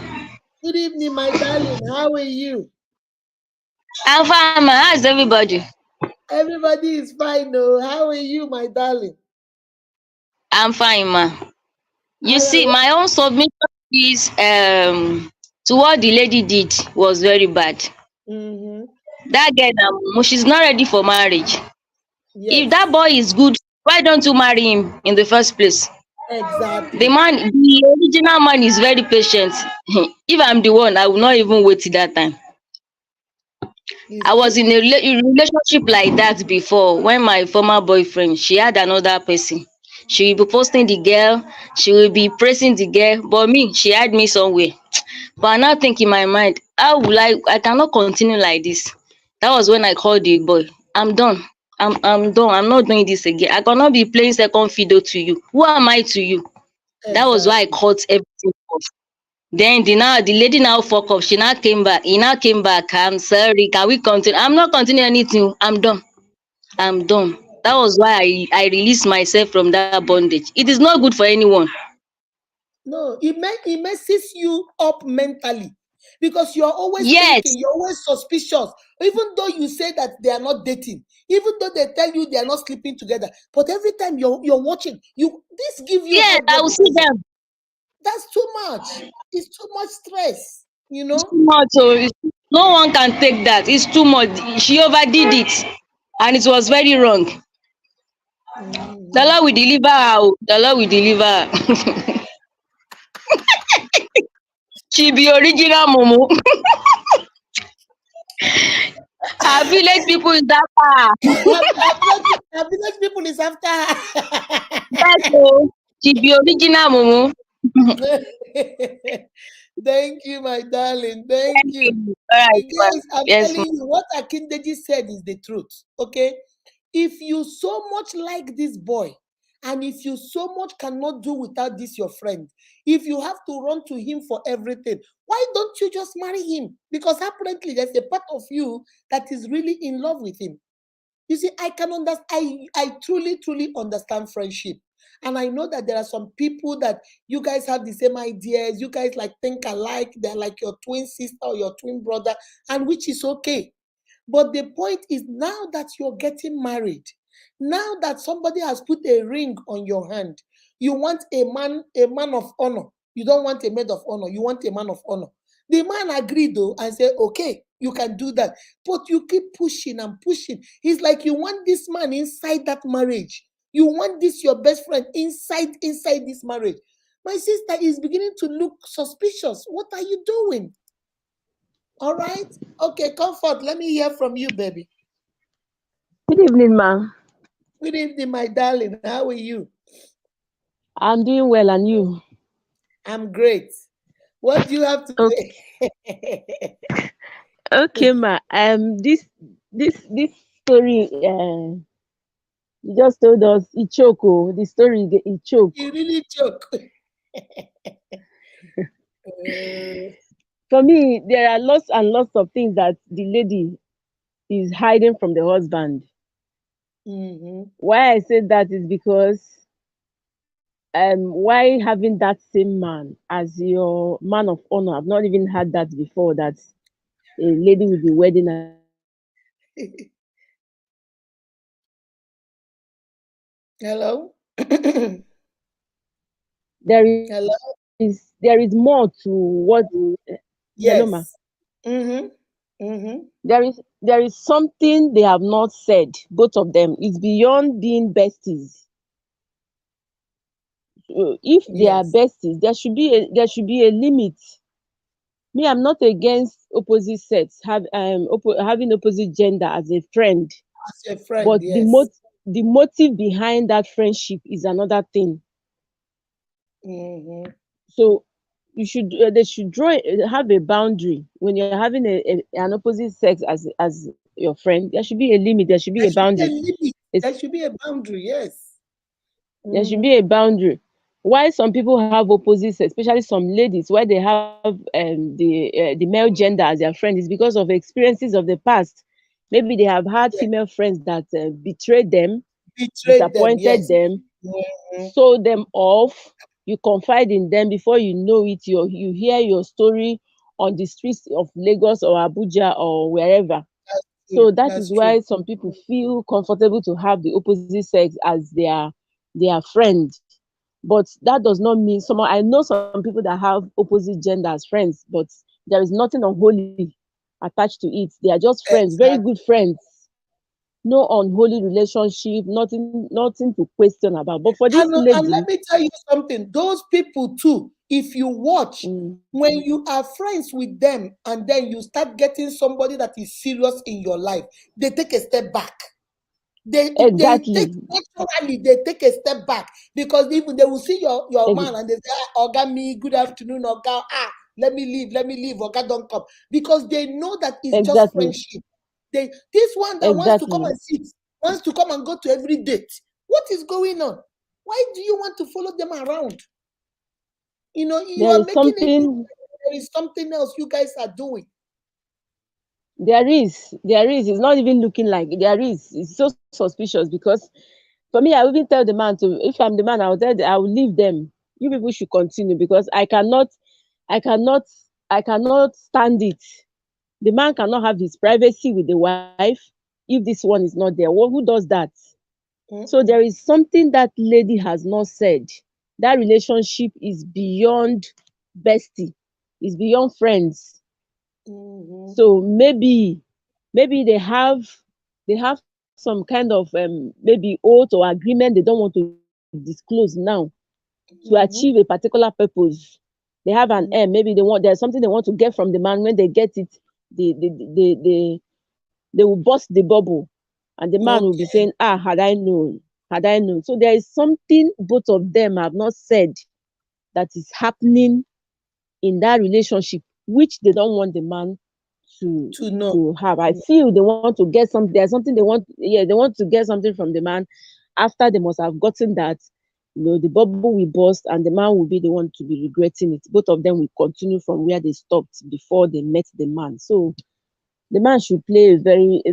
Good evening, my darling. How are you? I'm fine, ma. How's everybody? Everybody is fine, though. How are you, my darling? I'm fine, ma. You All see, right. my own submission is to what the lady did was very bad. Mm-hmm. That girl now, she's not ready for marriage. If that Yes, boy is good, why don't you marry him in the first place? The exactly. man, the original man is very patient. If I'm the one, I will not even wait till that time. It's I was true. in a relationship like that before when my former boyfriend, she had another person. She will be posting the girl, she will be praising the girl, but me, she had me somewhere. But I now think in my mind, how will I cannot continue like this. That was when I called the boy. I'm done. I'm done. I'm not doing this again. I cannot be playing second fiddle to you. Who am I to you? That was why I Exactly. cut everything off. Then the lady now fuck up. She now came back. He now came back. I'm sorry. Can we continue? I'm not continuing anything. I'm done. I'm done. That was why I released myself from that bondage. It is not good for anyone. No, it messes you up mentally because you're always thinking, Yes, you're always suspicious. Even though you say that they are not dating, even though they tell you they are not sleeping together, but every time you're watching, this give you high yes, I blood will see pressure. them. That's too much. It's too much stress, you It's know? too much. So no one can take that. It's too much. She overdid it, and it was very wrong. The Mhm. Lord will deliver her. Oh. The Lord will deliver her. She be original mumu. Her village people is that far. Our village people is after Yes, oh. She be original mumu. her. Thank you, my darling. Thank Thank you. you. All right, ma. Guys, I'm Yes, ma. telling you, what Akindeji said is the truth. Okay? If you so much like this boy, and if you so much cannot do without this, your friend, if you have to run to him for everything, why don't you just marry him? Because apparently there's a part of you that is really in love with him. You see, I can understand. I truly, truly understand friendship. And I know that there are some people that you guys have the same ideas. You guys like think alike. They're like your twin sister or your twin brother, and which is okay. But the point is now that you're getting married, now that somebody has put a ring on your hand, you want a man of honor. You don't want a maid of honor. You want a man of honor. The man agreed though and said, okay, you can do that. But you keep pushing and pushing. It's like you want this man inside that marriage. You want this your best friend inside this marriage. My sister is beginning to look suspicious. What are you doing? All right. Okay, comfort. Let me hear from you, baby. Good evening, ma. Good evening, my darling. How are you? I'm doing well, and you? I'm great. What do you have to Okay, say? okay, ma. This story, you just told us it choke. Oh, the story it choke. You really joke. Uh, For me, there are lots and lots of things that the lady is hiding from the husband. mhm. Why I say that is because why having that same man as your man of honor? I've not even had that before. That a lady will be wedding as your man of honor. Hello? Hello? There is more to what. Hello, ma. Yes. Mm-hmm. Mm-hmm. There is something they have not said. Both of them. It's beyond being besties. If they are Yes. besties, there should be a limit. Me, I'm not against opposite sex having opposite gender as a friend, As your friend, but yes. the motive behind that friendship is another thing. Mm-hmm. So they should have a boundary when you're having an opposite sex as your friend. There should be a limit. There should be There a should be a boundary. limit. It's, There should be a boundary, yes. there should Mm-hmm. be a boundary. Why some people have opposite sex, especially some ladies, why they have the male gender as their friend is because of experiences of the past. Maybe they have had Yeah. female friends that betrayed them, Betrayed them, disappointed yes. them, Mm-hmm. sold them off. You confide in them, before you know it, you hear your story on the streets of Lagos or Abuja or wherever. True. So that That's is true. why some people feel comfortable to have the opposite sex as their friend. But that does not mean someone. I know some people that have opposite gender as friends, but there is nothing unholy attached to it. They are just friends, very good Exactly. friends. No unholy relationship, nothing to question about. But for this And let lady, me tell you something. Those people too, if you watch, mm, when you are friends with them and then you start getting somebody that is serious in your life, they take a step back. They take exactly, naturally they take a step back because even they will see your ex- man and they say, ah, Oga me, good afternoon, Oga. Ah, let me leave, Oga don't come. Because they know that it's just exactly, friendship. This one that wants to come exactly. and sit, wants to come and go to every date. What is going on? Why do you want to follow them around? You There are is making it look something. like there is something else you guys are doing. There is. It's not even looking like there is. It's so suspicious because for me, I will even tell the man to. If I'm the man, I will leave them. You people should continue because I cannot, I cannot stand it. The man cannot have his privacy with the wife if this one is not there. Who does that? So there Mm-mm, is something that lady has not said. That relationship is beyond bestie. It's beyond friends. mm-hmm, So maybe they have some kind of maybe oath or agreement they don't want to disclose now to achieve a mm-hmm, particular purpose. They have an aim. mm-hmm. Maybe there's something they want to get from the man. When they get it, they will burst the bubble, and the man will be Okay. saying, "Ah, had I known." So there is something both of them have not said that is happening in that relationship, which they don't want the man to To know. to have. I feel they want to get something. There's something they want. Yeah, they want to get something from the man. After they must have gotten that, the bubble will burst, and the man will be the one to be regretting it. Both of them will continue from where they stopped before they met the man. So the man should play a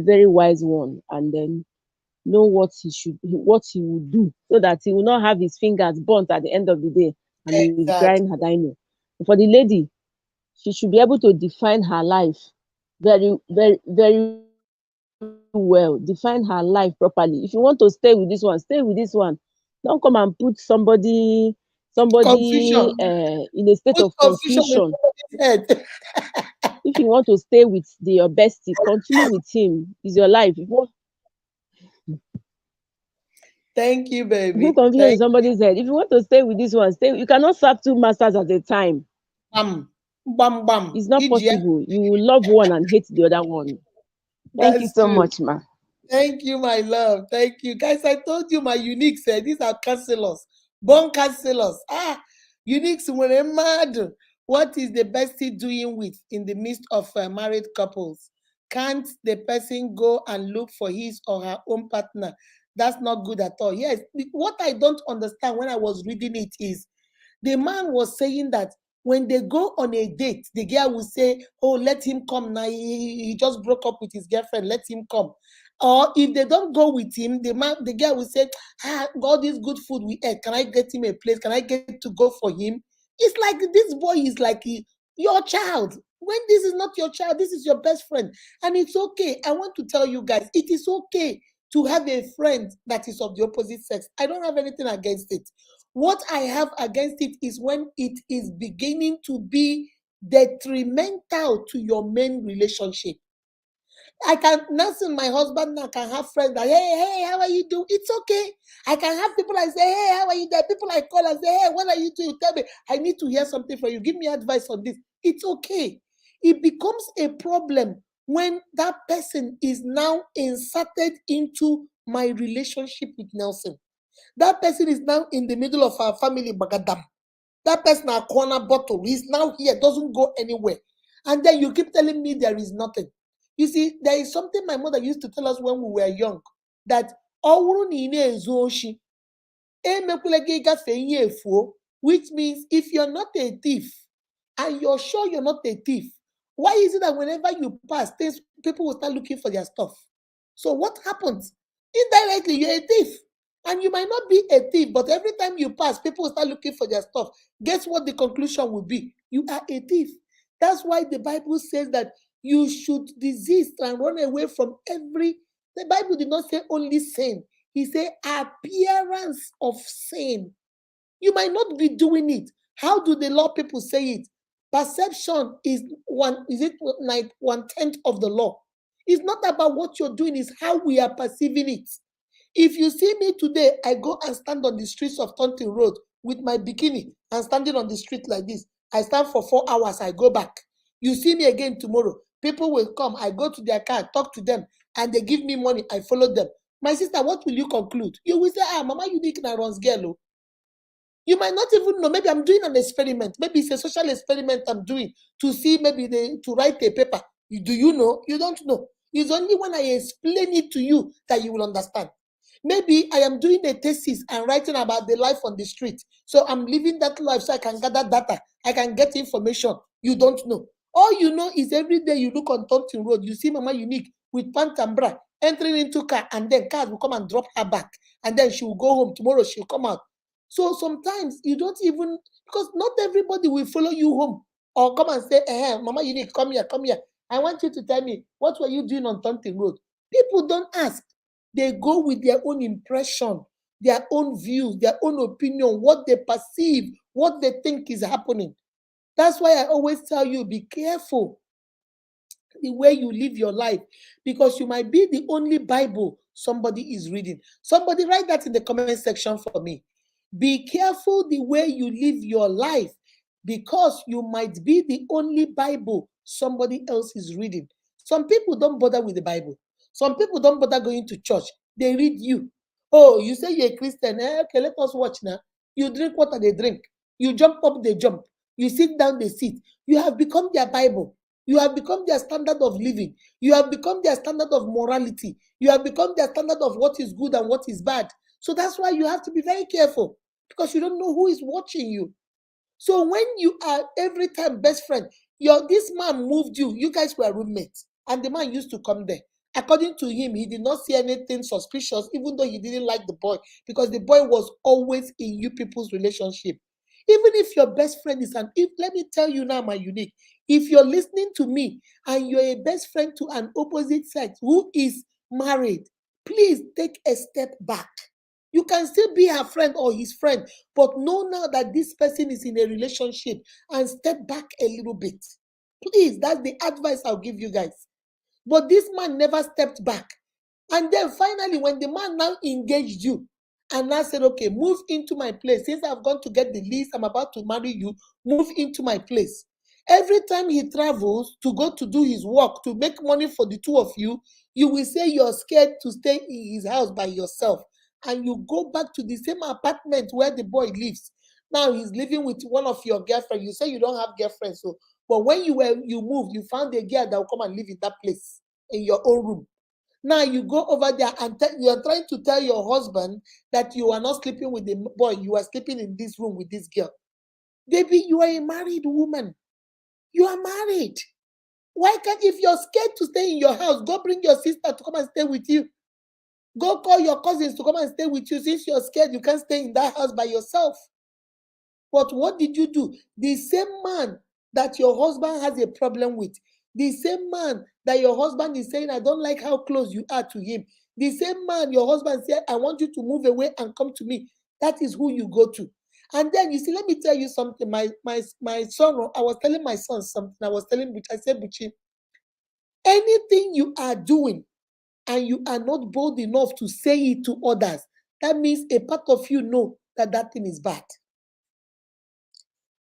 very wise one, and then know what he will do, so that he will not have his fingers burnt at the end of the day and be crying Exactly. had I know. For the lady, she should be able to define her life very well. Define her life properly. If you want to stay with this one, stay with this one. Don't come and put somebody Confusion. in a state of Put confusion confusion. in somebody's head. If you want to stay with your bestie, continue with him. It's your life. If you want Thank you, put baby. confusion in Thank somebody's head. If you want to stay with this one, stay. You cannot serve two masters at a time. bam. Bam bam. It's not Ijia. possible. You will love one and hate the other one. Thank you That's so true. much, ma. Thank you, my love. Thank you. Guys, I told you my unique said these are counselors. Born counselors. Uniques when mad. What is the bestie doing with in the midst of married couples? Can't the person go and look for his or her own partner? That's not good at all. Yes. What I don't understand when I was reading it is the man was saying that when they go on a date, the girl will say, "Oh, let him come now. He just broke up with his girlfriend. Let him come." Or if they don't go with him, the girl will say, "All this good food we ate, can I get him a place? Can I get to go for him?" It's like this boy is like your child. When this is not your child, this is your best friend, and it's okay. I want to tell you guys, it is okay to have a friend that is of the opposite sex. I don't have anything against it. What I have against it is when it is beginning to be detrimental to your main relationship. I can Nelson, my husband now can have friends that hey, how are you doing? It's okay. I can have people I say, hey, how are you? There are people I call and say, hey, what are you doing? You tell me, I need to hear something from you. Give me advice on this. It's okay. It becomes a problem when that person is now inserted into my relationship with Nelson. That person is now in the middle of our family bagadam. That person a corner bottle. He's now here, doesn't go anywhere. And then you keep telling me there is nothing. You see, there is something my mother used to tell us when we were young that ọwụrụ na ị na-ezu oshi, emekwala gị gafee ihe efuo, which means if you're not a thief and you're sure you're not a thief, why is it that whenever you pass, things people will start looking for their stuff? So what happens? Indirectly, you're a thief. And you might not be a thief, but every time you pass, people will start looking for their stuff. Guess what the conclusion will be? You are a thief. That's why the Bible says that you should desist and run away from every. The Bible did not say only sin, he said appearance of sin. You might not be doing it. How do the law people say it? Perception is one, is it like 1/10 of the law? It's not about what you're doing, it's how we are perceiving it. If you see me today, I go and stand on the streets of Taunton Road with my bikini and standing on the street like this. I stand for 4 hours, I go back. You see me again tomorrow. People will come, I go to their car, talk to them, and they give me money, I follow them. My sister, what will you conclude? You will say, Mama, you need to runs girl. You might not even know. Maybe I'm doing an experiment. Maybe it's a social experiment I'm doing to see maybe to write a paper. Do you know? You don't know. It's only when I explain it to you that you will understand. Maybe I am doing a thesis and writing about the life on the street. So I'm living that life so I can gather data. I can get information. You don't know. All you know is every day you look on Thompson Road, you see Mama Unique with pant and bra entering into car, and then cars will come and drop her back. And then she will go home. Tomorrow she'll come out. So sometimes you don't even, because not everybody will follow you home or come and say, Mama Unique, come here, come here. I want you to tell me, what were you doing on Taunton Road? People don't ask. They go with their own impression, their own views, their own opinion, what they perceive, what they think is happening. That's why I always tell you, be careful the way you live your life, because you might be the only Bible somebody is reading. Somebody write that in the comment section for me. Be careful the way you live your life, because you might be the only Bible somebody else is reading. Some people don't bother with the Bible. Some people don't bother going to church. They read you. Oh, you say you're a Christian. Okay, let us watch now. You drink water, they drink. You jump up, they jump. You sit down, they sit. You have become their Bible. You have become their standard of living. You have become their standard of morality. You have become their standard of what is good and what is bad. So that's why you have to be very careful, because you don't know who is watching you. So when you are every time best friend, this man moved you. You guys were roommates, and the man used to come there. According to him, he did not see anything suspicious, even though he didn't like the boy, because the boy was always in you people's relationship. Even if your best friend is if let me tell you now, my unique, if you're listening to me and you're a best friend to an opposite sex who is married, please take a step back. You can still be her friend or his friend, but know now that this person is in a relationship and step back a little bit. Please, that's the advice I'll give you guys. But this man never stepped back. And then finally, when the man now engaged you and now said, okay, move into my place. Since I've gone to get the lease, I'm about to marry you, move into my place. Every time he travels to go to do his work, to make money for the two of you, you will say you're scared to stay in his house by yourself. And you go back to the same apartment where the boy lives. Now he's living with one of your girlfriends. You say you don't have girlfriends, so but when you moved, you found a girl that will come and live in that place in your own room. Now you go over there and you are trying to tell your husband that you are not sleeping with the boy, you are sleeping in this room with this girl. Baby, you are a married woman. You are married. Why can't, if you're scared to stay in your house, go bring your sister to come and stay with you. Go call your cousins to come and stay with you. Since you're scared, you can't stay in that house by yourself. But what did you do? The same man that your husband has a problem with, the same man that your husband is saying, I don't like how close you are to him, the same man your husband said, I want you to move away and come to me. That is who you go to. And then you see, let me tell you something. My son, I was telling my son something. I said, Buchi, anything you are doing and you are not bold enough to say it to others, that means a part of you know that that thing is bad.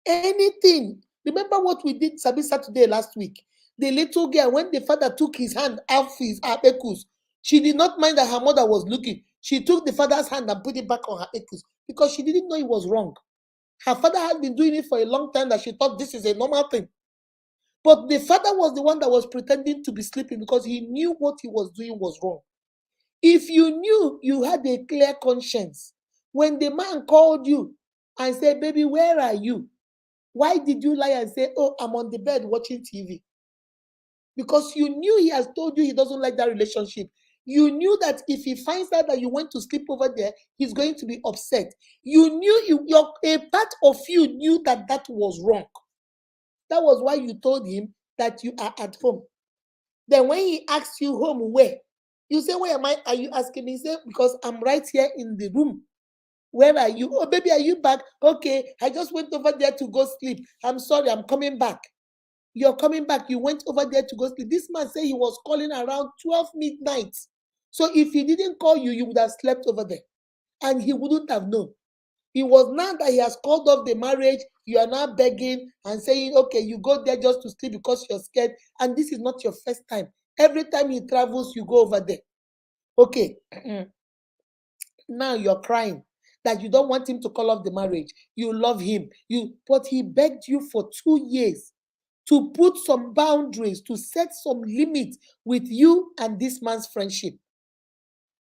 Anything. Remember what we did Sabi Saturday last week? The little girl, when the father took his hand off his apekus, she did not mind that her mother was looking. She took the father's hand and put it back on her apekus because she didn't know it was wrong. Her father had been doing it for a long time that she thought this is a normal thing. But the father was the one that was pretending to be sleeping because he knew what he was doing was wrong. If you knew you had a clear conscience, when the man called you and said, baby, where are you? Why did you lie and say, oh, I'm on the bed watching TV? Because you knew he has told you he doesn't like that relationship. You knew that if he finds out that you went to sleep over there, he's going to be upset. You knew, a part of you knew that that was wrong. That was why you told him that you are at home. Then when he asks you home, where? You say, where am I? Are you asking me? He said, because I'm right here in the room. Where are you? Oh, baby, are you back? Okay, I just went over there to go sleep. I'm sorry, I'm coming back. You're coming back. You went over there to go sleep. This man said he was calling around 12 midnight. So if he didn't call you, you would have slept over there. And he wouldn't have known. It was now that he has called off the marriage, you are now begging and saying, okay, you go there just to sleep because you're scared. And this is not your first time. Every time he travels, you go over there. Okay. Now you're crying that you don't want him to call off the marriage. You love him. But he begged you for 2 years to put some boundaries, to set some limits with you and this man's friendship.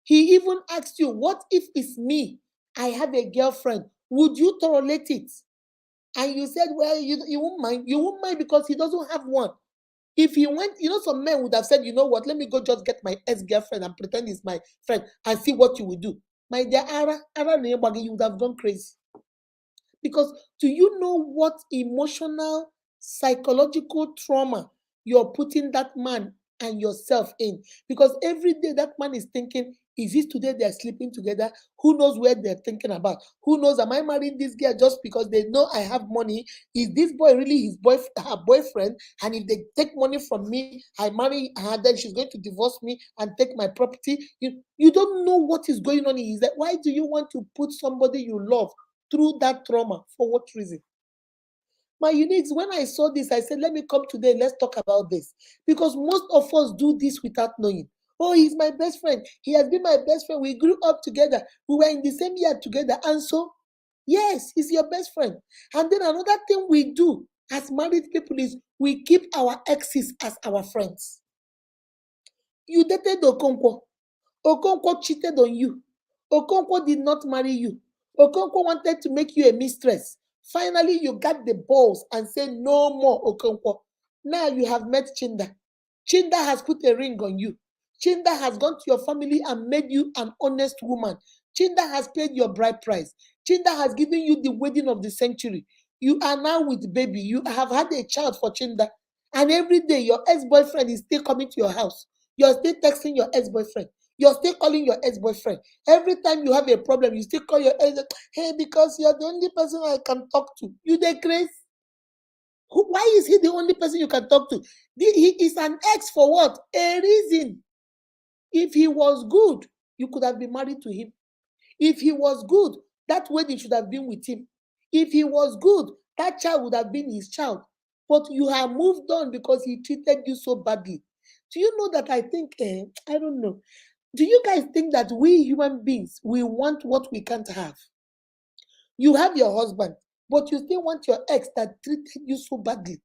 He even asked you, what if it's me? I have a girlfriend. Would you tolerate it? And you said, well, you won't mind. You won't mind because he doesn't have one. If he went, some men would have said, you know what, let me go just get my ex-girlfriend and pretend he's my friend and see what you will do. My dear Ara, you would have gone crazy. Because do you know what emotional, psychological trauma you're putting that man and yourself in? Because every day that man is thinking, is it today they're sleeping together? Who knows where they're thinking about? Who knows, am I marrying this girl just because they know I have money? Is this boy really her boyfriend? And if they take money from me, I marry her, then she's going to divorce me and take my property. You don't know what is going on. Is that why do you want to put somebody you love through that trauma? For what reason? My uniques, when I saw this, I said, let me come today, let's talk about this. Because most of us do this without knowing. Oh, he's my best friend. He has been my best friend. We grew up together. We were in the same year together. And so, yes, he's your best friend. And then another thing we do as married people is we keep our exes as our friends. You dated Okonkwo. Okonkwo cheated on you. Okonkwo did not marry you. Okonkwo wanted to make you a mistress. Finally, you got the balls and said, no more Okonkwo. Now you have met Chinda. Chinda has put a ring on you. Chinda has gone to your family and made you an honest woman. Chinda has paid your bride price. Chinda has given you the wedding of the century. You are now with baby. You have had a child for Chinda. And every day your ex-boyfriend is still coming to your house. You're still texting your ex-boyfriend. You're still calling your ex-boyfriend. Every time you have a problem, you still call your ex. Hey, because you're the only person I can talk to. You the grace. Why is he the only person you can talk to? He is an ex for what? A reason. If he was good, you could have been married to him. If he was good, that wedding should have been with him. If he was good, that child would have been his child. But you have moved on because he treated you so badly. Do you know that I think, I don't know. Do you guys think that we human beings, we want what we can't have? You have your husband, but you still want your ex that treated you so badly.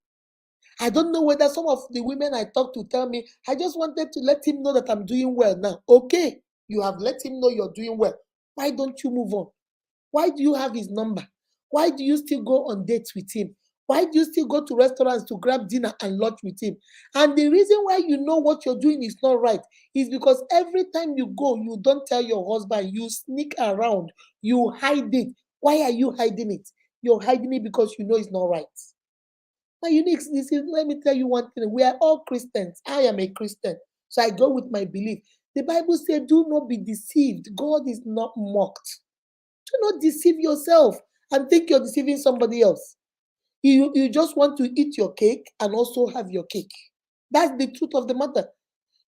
I don't know whether some of the women I talked to tell me, I just wanted to let him know that I'm doing well now. Okay, you have let him know you're doing well. Why don't you move on? Why do you have his number? Why do you still go on dates with him? Why do you still go to restaurants to grab dinner and lunch with him? And the reason why you know what you're doing is not right is because every time you go, you don't tell your husband, you sneak around, you hide it. Why are you hiding it? You're hiding it because you know it's not right. Now, unique, this is, let me tell you one thing. We are all Christians. I am a Christian. So I go with my belief. The Bible says, do not be deceived. God is not mocked. Do not deceive yourself and think you're deceiving somebody else. You just want to eat your cake and also have your cake. That's the truth of the matter.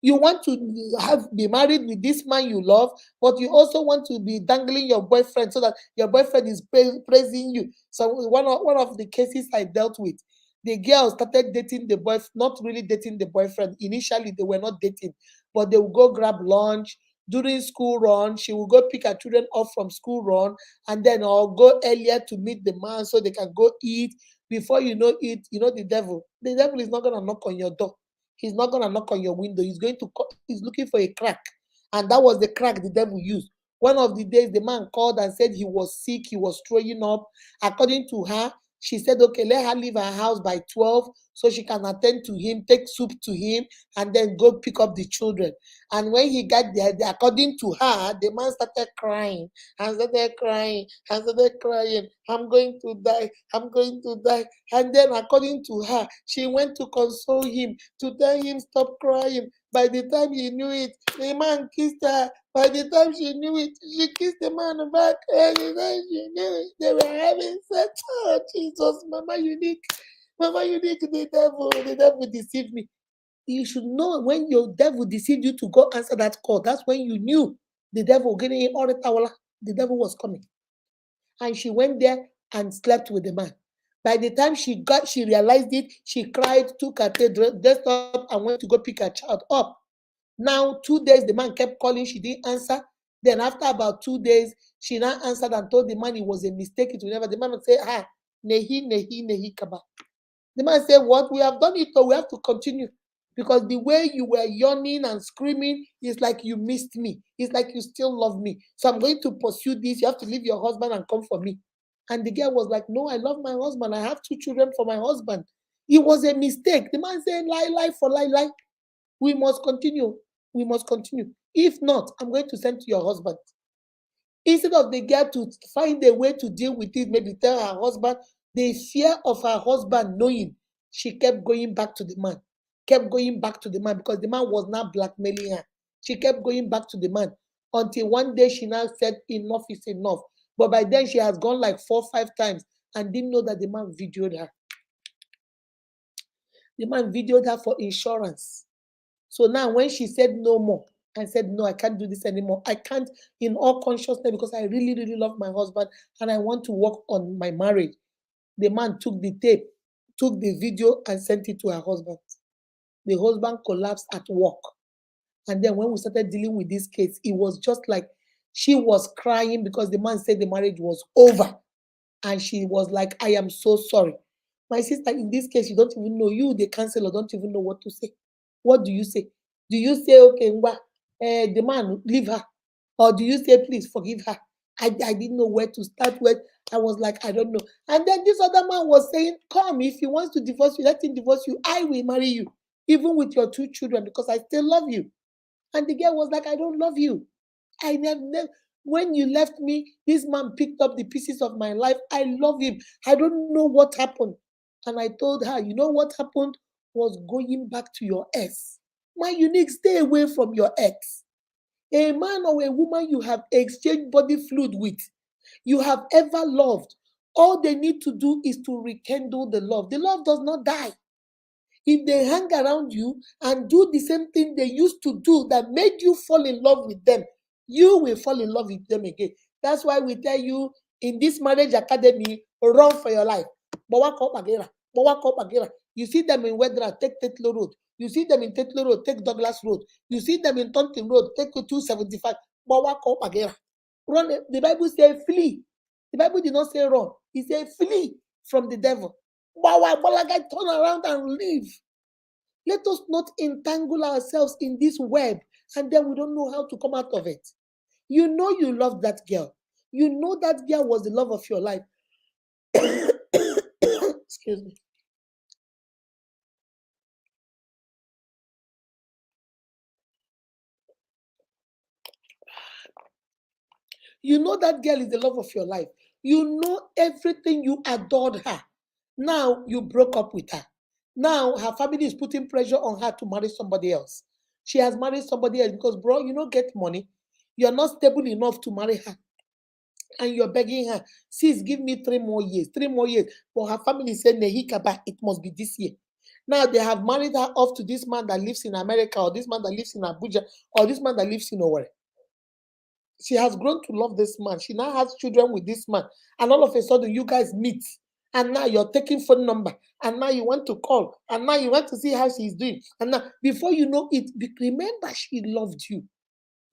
You want to be married with this man you love, but you also want to be dangling your boyfriend so that your boyfriend is praising you. So one of the cases I dealt with, the girl started dating the boy, not really dating the boyfriend. Initially, they were not dating, but they would go grab lunch during school run. She will go pick her children up from school run, and then I'll go earlier to meet the man so they can go eat. Before you know it, you know the devil. The devil is not gonna knock on your door. He's not going to knock on your window. He's going to, he's looking for a crack. And that was the crack the devil used. One of the days, the man called and said he was sick. He was throwing up. According to her, she said, okay, let her leave her house by 12 so she can attend to him, take soup to him, and then go pick up the children. And when he got there, according to her, the man started crying and started crying and started crying. I'm going to die. I'm going to die. And then, according to her, she went to console him, to tell him, stop crying. By the time he knew it, the man kissed her. By the time she knew it, she kissed the man back. And the time she knew it, they were having sex. Oh, Jesus, Mama Unique. Mama Unique, the devil deceived me. You should know when your devil deceived you to go answer that call. That's when you knew the devil getting all the tawala. The devil was coming. And she went there and slept with the man. By the time she realized it, she cried, took her dressed up, and went to go pick her child up. Now, 2 days, the man kept calling, she didn't answer. Then after about 2 days, she now answered and told the man it was a mistake. It will never. The man would say, nehi kaba. The man said, what? We have done it, but we have to continue. Because the way you were yawning and screaming is like you missed me. It's like you still love me. So I'm going to pursue this. You have to leave your husband and come for me. And the girl was like, no, I love my husband. I have 2 children for my husband. It was a mistake. The man said, lie for lie. We must continue. We must continue. If not, I'm going to send to your husband. Instead of the girl to find a way to deal with it, maybe tell her husband, the fear of her husband knowing, she kept going back to the man. Kept going back to the man because the man was now blackmailing her. She kept going back to the man until one day she now said, enough is enough. But by then she has gone like 4-5 times and didn't know that the man videoed her. The man videoed her for insurance. So now when she said no more, I said, no, I can't do this anymore. I can't in all consciousness because I really, really love my husband and I want to work on my marriage. The man took the tape, took the video and sent it to her husband. The husband collapsed at work. And then when we started dealing with this case, it was just like she was crying because the man said the marriage was over. And she was like, I am so sorry. My sister, in this case, you don't even know, you, the counselor, don't even know what to say. What do you say? Do you say, okay, the man, leave her? Or do you say, please forgive her? I didn't know where to start with. I was like, I don't know. And then this other man was saying, come, if he wants to divorce you, let him divorce you. I will marry you, even with your 2 children, because I still love you. And the girl was like, I don't love you. I never, when you left me, this man picked up the pieces of my life. I love him. I don't know what happened. And I told her, you know what happened was going back to your ex. My unique, stay away from your ex. A man or a woman you have exchanged body fluid with, you have ever loved, all they need to do is to rekindle the love. The love does not die. If they hang around you and do the same thing they used to do that made you fall in love with them, you will fall in love with them again. That's why we tell you in this marriage academy, run for your life. You see them in Wedra, take Tetlo Road. You see them in Tetlo Road, take Douglas Road. You see them in Taunton Road, take 275. Run. The Bible says flee. The Bible did not say run. It said flee from the devil. Turn around and leave. Let us not entangle ourselves in this web and then we don't know how to come out of it. You know you love that girl. You know that girl was the love of your life. Excuse me. You know that girl is the love of your life. You know everything, you adored her. Now you broke up with her. Now her family is putting pressure on her to marry somebody else. She has married somebody else because, bro, you don't get money. You're not stable enough to marry her. And you're begging her, sis, give me 3 more years, 3 more years. But her family said, Nehikaba, it must be this year. Now they have married her off to this man that lives in America, or this man that lives in Abuja, or this man that lives in Owerri. She has grown to love this man. She now has children with this man. And all of a sudden, you guys meet. And now you're taking phone number. And now you want to call. And now you want to see how she's doing. And now, before you know it, remember she loved you.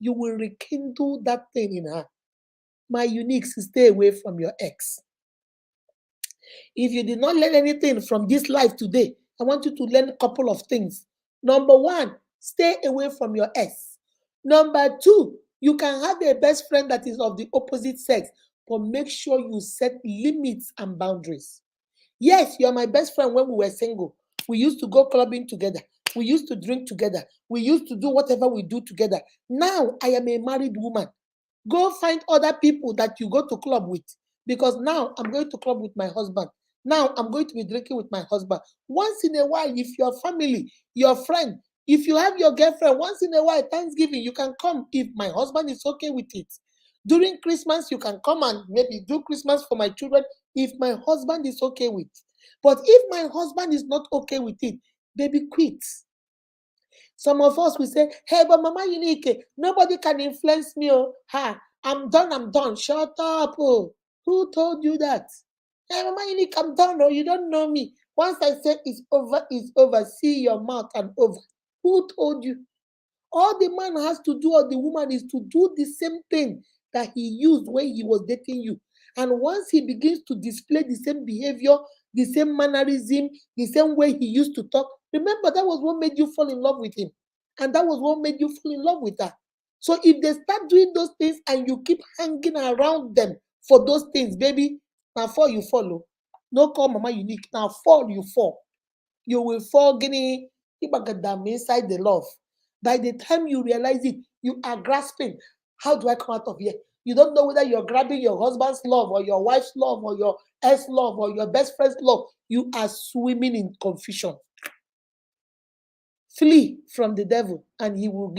You will rekindle that thing in her. My uniques, stay away from your ex. If you did not learn anything from this life today, I want you to learn a couple of things. Number one, stay away from your ex. Number two, you can have a best friend that is of the opposite sex, but make sure you set limits and boundaries. Yes, you are my best friend when we were single. We used to go clubbing together. We used to drink together. We used to do whatever we do together. Now I am a married woman. Go find other people that you go to club with, because now I'm going to club with my husband. Now I'm going to be drinking with my husband. Once in a while, if your family, your friend, if you have your girlfriend, once in a while, Thanksgiving, you can come if my husband is okay with it. During Christmas, you can come and maybe do Christmas for my children if my husband is okay with it. But if my husband is not okay with it, baby, quit. Some of us will say, hey, but Mama Unique, nobody can influence me. Oh, ha, I'm done, I'm done. Shut up. Oh. Who told you that? Hey, Mama Unique, I'm done. Oh, you don't know me. Once I say it's over, it's over. See your mouth and over. Who told you? All the man has to do or the woman is to do the same thing that he used when he was dating you. And once he begins to display the same behavior, the same mannerism, the same way he used to talk, remember that was what made you fall in love with him. And that was what made you fall in love with her. So if they start doing those things and you keep hanging around them for those things, baby, now fall you follow. No call Mama Unique. Now fall you fall. You will fall guinea inside the love. By the time you realize it, you are grasping. How do I come out of here? You don't know whether you're grabbing your husband's love or your wife's love or your ex love or your best friend's love. You are swimming in confusion. Flee from the devil and he will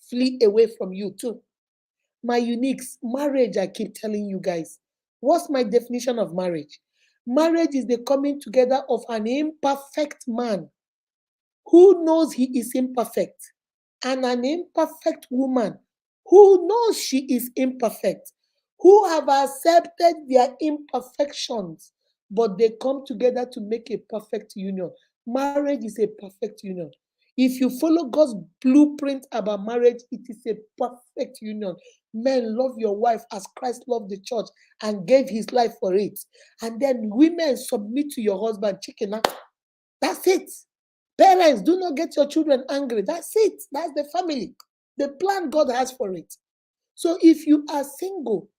flee away from you too. My uniques, marriage, I keep telling you guys. What's my definition of marriage? Marriage is the coming together of an imperfect man who knows he is imperfect, and an imperfect woman who knows she is imperfect, who have accepted their imperfections, but they come together to make a perfect union. Marriage is a perfect union. If you follow God's blueprint about marriage, it is a perfect union. Men, love your wife as Christ loved the church and gave his life for it. And then women, submit to your husband. Chicken, that's it. Parents, do not get your children angry. That's it. That's the family. The plan God has for it. So if you are single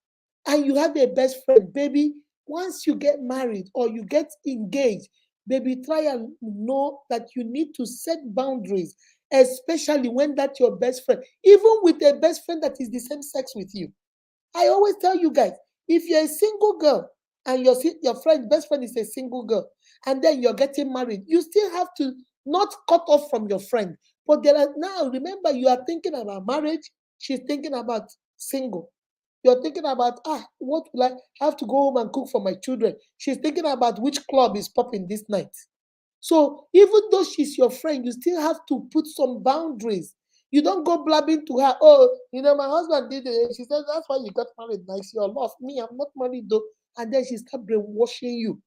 and you have a best friend, baby, once you get married or you get engaged, baby, try and know that you need to set boundaries, especially when that's your best friend, even with a best friend that is the same sex with you. I always tell you guys, if you're a single girl and your friend, best friend is a single girl, and then you're getting married, you still have to not cut off from your friend. But there are now, remember, you are thinking about marriage, she's thinking about single. You're thinking about, what will I have to go home and cook for my children? She's thinking about which club is popping this night. So even though she's your friend, you still have to put some boundaries. You don't go blabbing to her, oh, my husband did it. She says, that's why you got married. Nice, your love. Me, I'm not married though. And then she start brainwashing you.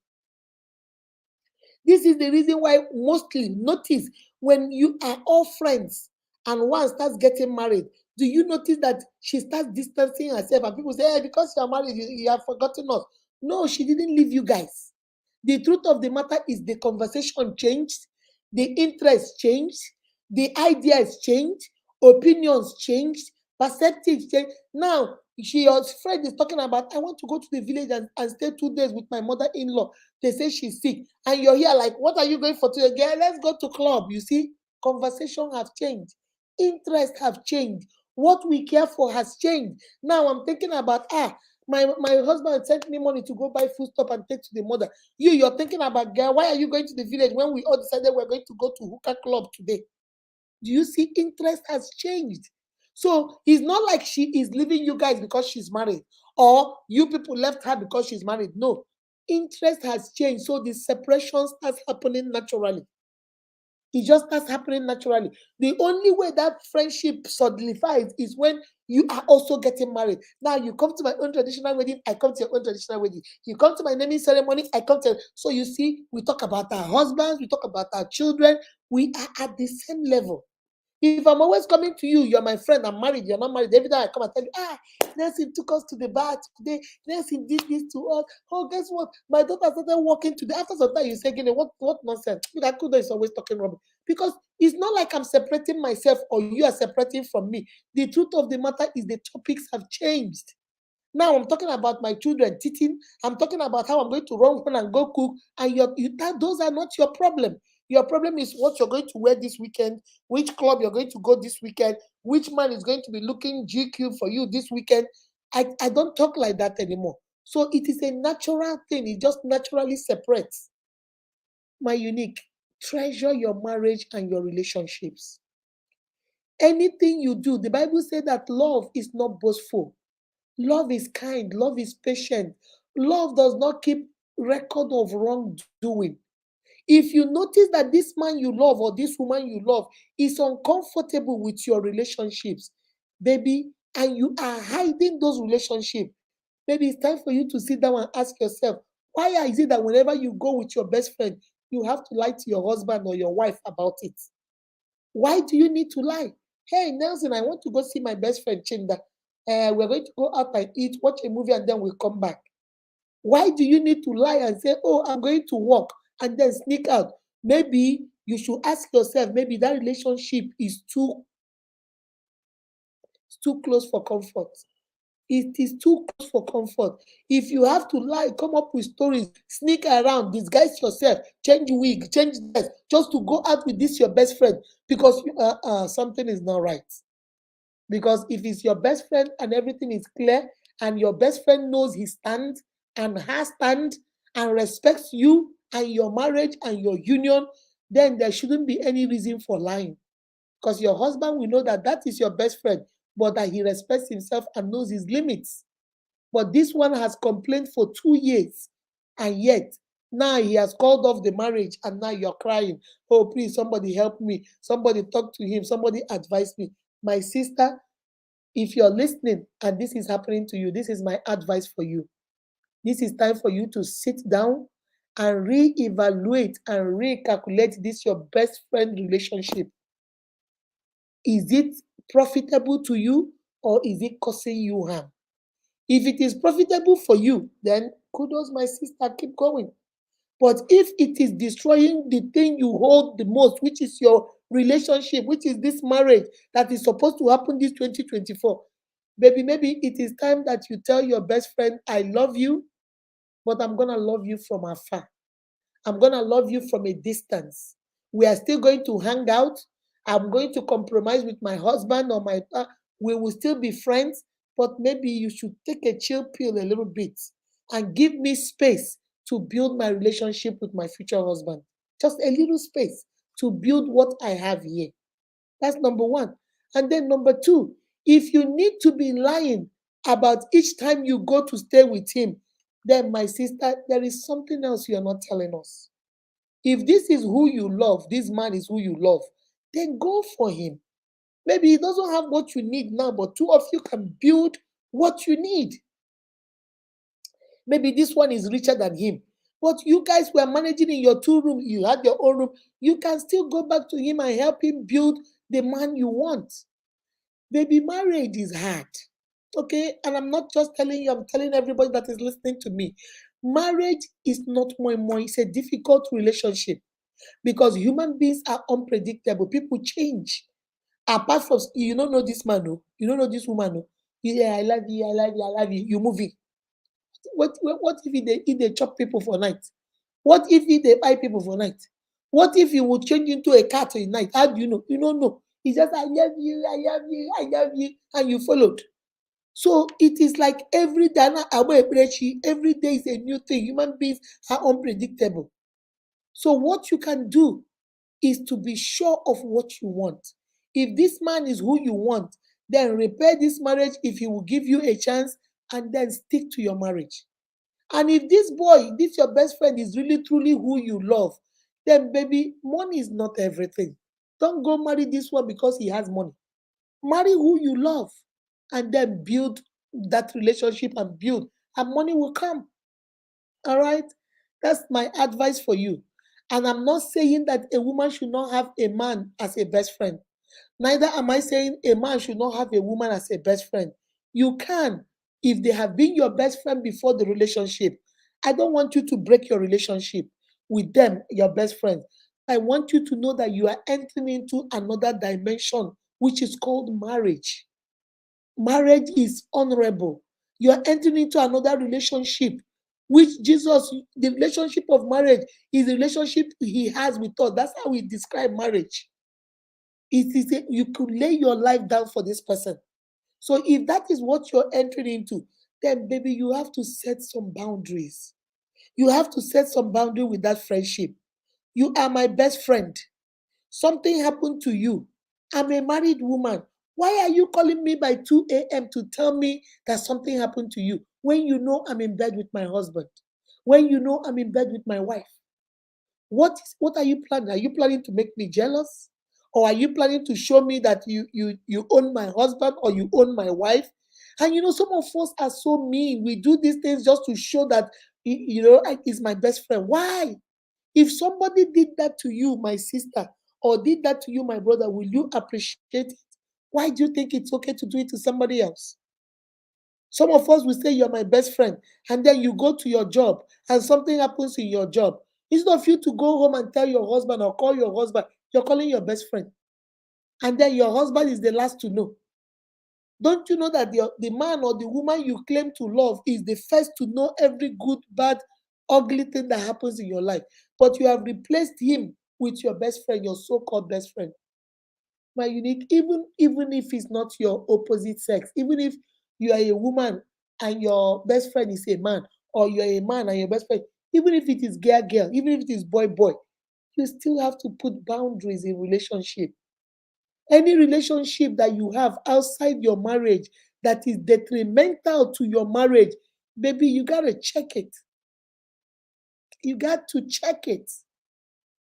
This is the reason why mostly notice when you are all friends and one starts getting married, do you notice that she starts distancing herself and people say, hey, because you are married, you have forgotten us. No, she didn't leave you guys. The truth of the matter is the conversation changed, the interest changed, the ideas changed, opinions changed, perspectives changed. Now, your friend is talking about, I want to go to the village and stay 2 days with my mother-in-law. They say she's sick. And you're here like, what are you going for today? Girl, let's go to club. You see, conversation have changed. Interests have changed. What we care for has changed. Now I'm thinking about, my husband sent me money to go buy food stuff and take to the mother. You're thinking about, girl, why are you going to the village when we all decided we're going to go to hookah club today? Do you see? Interest has changed. So it's not like she is leaving you guys because she's married, or you people left her because she's married. No, interest has changed. So the separation starts happening naturally. It just starts happening naturally. The only way that friendship solidifies is when you are also getting married. Now you come to my own traditional wedding, I come to your own traditional wedding. You come to my naming ceremony, I come to. So you see, we talk about our husbands, we talk about our children. We are at the same level. If I'm always coming to you, you're my friend, I'm married, you're not married. Every time I come and tell you, Nelson took us to the bar today, Nelson did this to us. Oh, guess what? My daughter started walking today. After some time, you say, Gine, what nonsense? That Kudo is always talking rubbish. Because it's not like I'm separating myself or you are separating from me. The truth of the matter is the topics have changed. Now I'm talking about my children teaching. I'm talking about how I'm going to run home and go cook. And those are not your problem. Your problem is what you're going to wear this weekend, which club you're going to go this weekend, which man is going to be looking GQ for you this weekend. I don't talk like that anymore. So it is a natural thing. It just naturally separates. My unique, treasure your marriage and your relationships. Anything you do, the Bible said that love is not boastful. Love is kind. Love is patient. Love does not keep record of wrongdoing. If you notice that this man you love or this woman you love is uncomfortable with your relationships, baby, and you are hiding those relationships, maybe it's time for you to sit down and ask yourself, why is it that whenever you go with your best friend, you have to lie to your husband or your wife about it? Why do you need to lie? Hey, Nelson, I want to go see my best friend Chinda. We're going to go out and eat, watch a movie, and then we'll come back. Why do you need to lie and say, oh, I'm going to work and then sneak out? Maybe you should ask yourself, maybe that relationship is too close for comfort. It is too close for comfort. If you have to lie, come up with stories, sneak around, disguise yourself, change wig, change dress, just to go out with this your best friend because something is not right. Because if it's your best friend and everything is clear, and your best friend knows his stand and her stand and respects you and your marriage and your union, then there shouldn't be any reason for lying. Because your husband will know that that is your best friend, but that he respects himself and knows his limits. But this one has complained for 2 years, and yet now he has called off the marriage, and now you're crying. Oh, please, somebody help me. Somebody talk to him. Somebody advise me. My sister, if you're listening and this is happening to you, this is my advice for you. This is time for you to sit down and reevaluate and recalculate this your best friend relationship. Is it profitable to you or is it causing you harm? If it is profitable for you, then kudos, my sister, keep going. But if it is destroying the thing you hold the most, which is your relationship, which is this marriage that is supposed to happen this 2024, baby, maybe it is time that you tell your best friend, I love you, but I'm going to love you from afar. I'm going to love you from a distance. We are still going to hang out. I'm going to compromise with my husband or my we will still be friends, but maybe you should take a chill pill a little bit and give me space to build my relationship with my future husband. Just a little space to build what I have here. That's number one. And then number two, if you need to be lying about each time you go to stay with him, then my sister, there is something else you're not telling us. If this is who you love, this man is who you love, then go for him. Maybe he doesn't have what you need now, but two of you can build what you need. Maybe this one is richer than him. But you guys were managing in your two room, you had your own room. You can still go back to him and help him build the man you want. Baby, marriage is hard. Okay? And I'm not just telling you, I'm telling everybody that is listening to me. Marriage is not more, it's a difficult relationship because human beings are unpredictable. People change. Apart from you don't know this man, no, you don't know this woman, no. Yeah, I love you, I love you, I love you. You move it. What if they chop people for night? What if they buy people for night? What if he would change into a cat in night? How do you know? You don't know. He just I love you, I love you, I love you, and you followed. So it is like every day, every day is a new thing. Human beings are unpredictable. So what you can do is to be sure of what you want. If this man is who you want, then repair this marriage if he will give you a chance and then stick to your marriage. And if this boy, this your best friend is really truly who you love, then baby, money is not everything. Don't go marry this one because he has money. Marry who you love and then build that relationship and build, and money will come. All right? That's my advice for you. And I'm not saying that a woman should not have a man as a best friend. Neither am I saying a man should not have a woman as a best friend. You can, if they have been your best friend before the relationship. I don't want you to break your relationship with them, your best friend. I want you to know that you are entering into another dimension, which is called marriage. Marriage is honorable. You are entering into another relationship, which Jesus, the relationship of marriage is the relationship he has with us. That's how we describe marriage. It is you could lay your life down for this person. So if that is what you're entering into, then baby, you have to set some boundaries. You have to set some boundary with that friendship. You are my best friend. Something happened to you. I'm a married woman. Why are you calling me by 2 a.m. to tell me that something happened to you when you know I'm in bed with my husband? When you know I'm in bed with my wife? What are you planning? Are you planning to make me jealous? Or are you planning to show me that you own my husband or you own my wife? And some of us are so mean. We do these things just to show that is my best friend. Why? If somebody did that to you, my sister, or did that to you, my brother, will you appreciate it? Why do you think it's okay to do it to somebody else? Some of us will say you're my best friend, and then you go to your job and something happens in your job. Instead of you to go home and tell your husband or call your husband, you're calling your best friend. And then your husband is the last to know. Don't you know that the man or the woman you claim to love is the first to know every good, bad, ugly thing that happens in your life? But you have replaced him with your best friend, your so-called best friend. My unique, even if it's not your opposite sex, even if you are a woman and your best friend is a man, or you're a man and your best friend, even if it is girl girl, even if it is boy boy, you still have to put boundaries in relationship. Any relationship that you have outside your marriage that is detrimental to your marriage, baby, you gotta check it. You got to check it.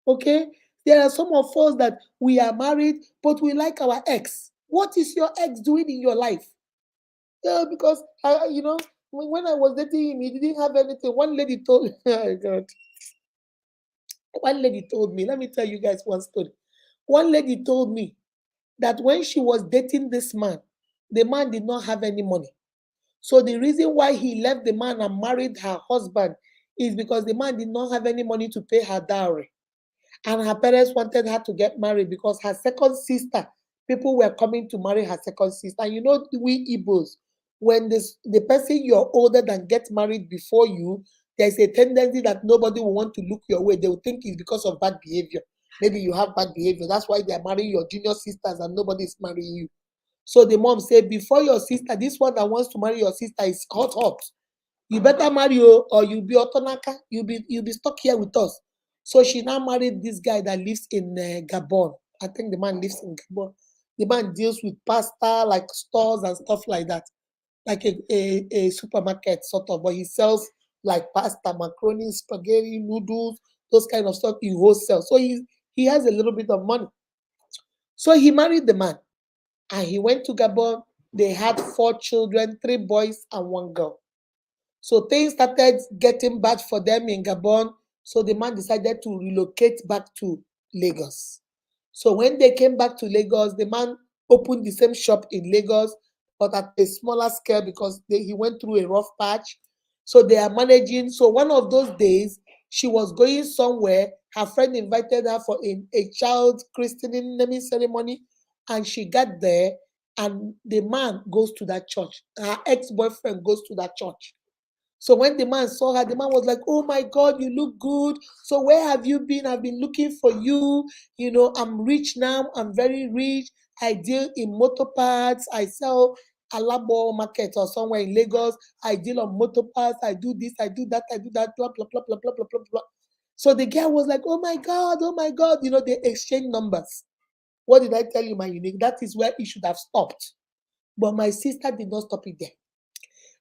Okay? There are some of us that we are married, but we like our ex. What is your ex doing in your life? Yeah, because when I was dating him, he didn't have anything. One lady told me, oh God. One lady told me, let me tell you guys one story. One lady told me that when she was dating this man, the man did not have any money. So the reason why he left the man and married her husband is because the man did not have any money to pay her dowry. And her parents wanted her to get married because her second sister, people were coming to marry her second sister. And we Igbos, when the person you're older than gets married before you, there's a tendency that nobody will want to look your way. They will think it's because of bad behavior. Maybe you have bad behavior. That's why they're marrying your junior sisters and nobody's marrying you. So the mom said, before your sister, this one that wants to marry your sister is hot, hot. You better marry her or you'll be otonaka. You'll be stuck here with us. So she now married this guy that lives in Gabon. I think the man lives in Gabon. The man deals with pasta, like stores and stuff like that, like a supermarket sort of, but he sells like pasta, macaroni, spaghetti, noodles, those kind of stuff he wholesale. So he has a little bit of money. So he married the man and he went to Gabon. They had 4 children, 3 boys and 1 girl. So things started getting bad for them in Gabon. So the man decided to relocate back to Lagos. So when they came back to Lagos, the man opened the same shop in Lagos, but at a smaller scale because he went through a rough patch. So they are managing. So one of those days, she was going somewhere. Her friend invited her for a child christening naming ceremony, and she got there. And the man goes to that church. Her ex-boyfriend goes to that church. So when the man saw her, the man was like, "Oh my God, you look good. So where have you been? I've been looking for you. I'm rich now. I'm very rich. I deal in motor parts. I sell Alabo market or somewhere in Lagos. I deal on motor parts. I do this, I do that, I do that, blah, blah, blah, blah, blah, blah, blah, blah." So the girl was like, "Oh my God, oh my God." They exchange numbers. What did I tell you, my unique? That is where it should have stopped. But my sister did not stop it there.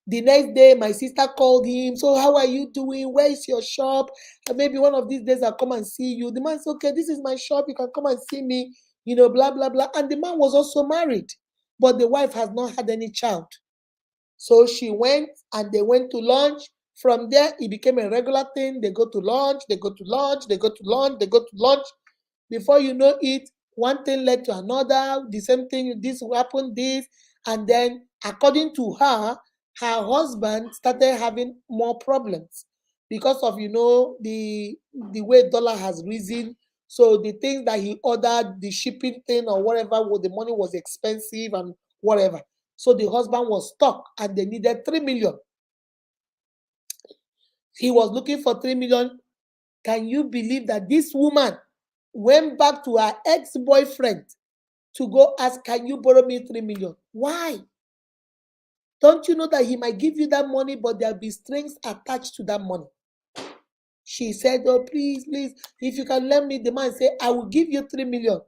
The next day, my sister called him. "So, how are you doing? Where is your shop? And maybe one of these days I'll come and see you." The man said, "Okay, this is my shop. You can come and see me, blah, blah, blah." And the man was also married, but the wife has not had any child. So she went and they went to lunch. From there, it became a regular thing. They go to lunch, they go to lunch, they go to lunch, they go to lunch. Before you know it, one thing led to another. The same thing, this happened, this. And then, according to her husband started having more problems because of, the way dollar has risen. So the things that he ordered, the shipping thing or whatever, the money was expensive and whatever. So the husband was stuck and they needed 3 million. He was looking for 3 million. Can you believe that this woman went back to her ex-boyfriend to go ask, "Can you borrow me 3 million? Why? Don't you know that he might give you that money, but there'll be strings attached to that money?" She said, "Oh, please, please, if you can lend me." The man said, "I will give you 3 million,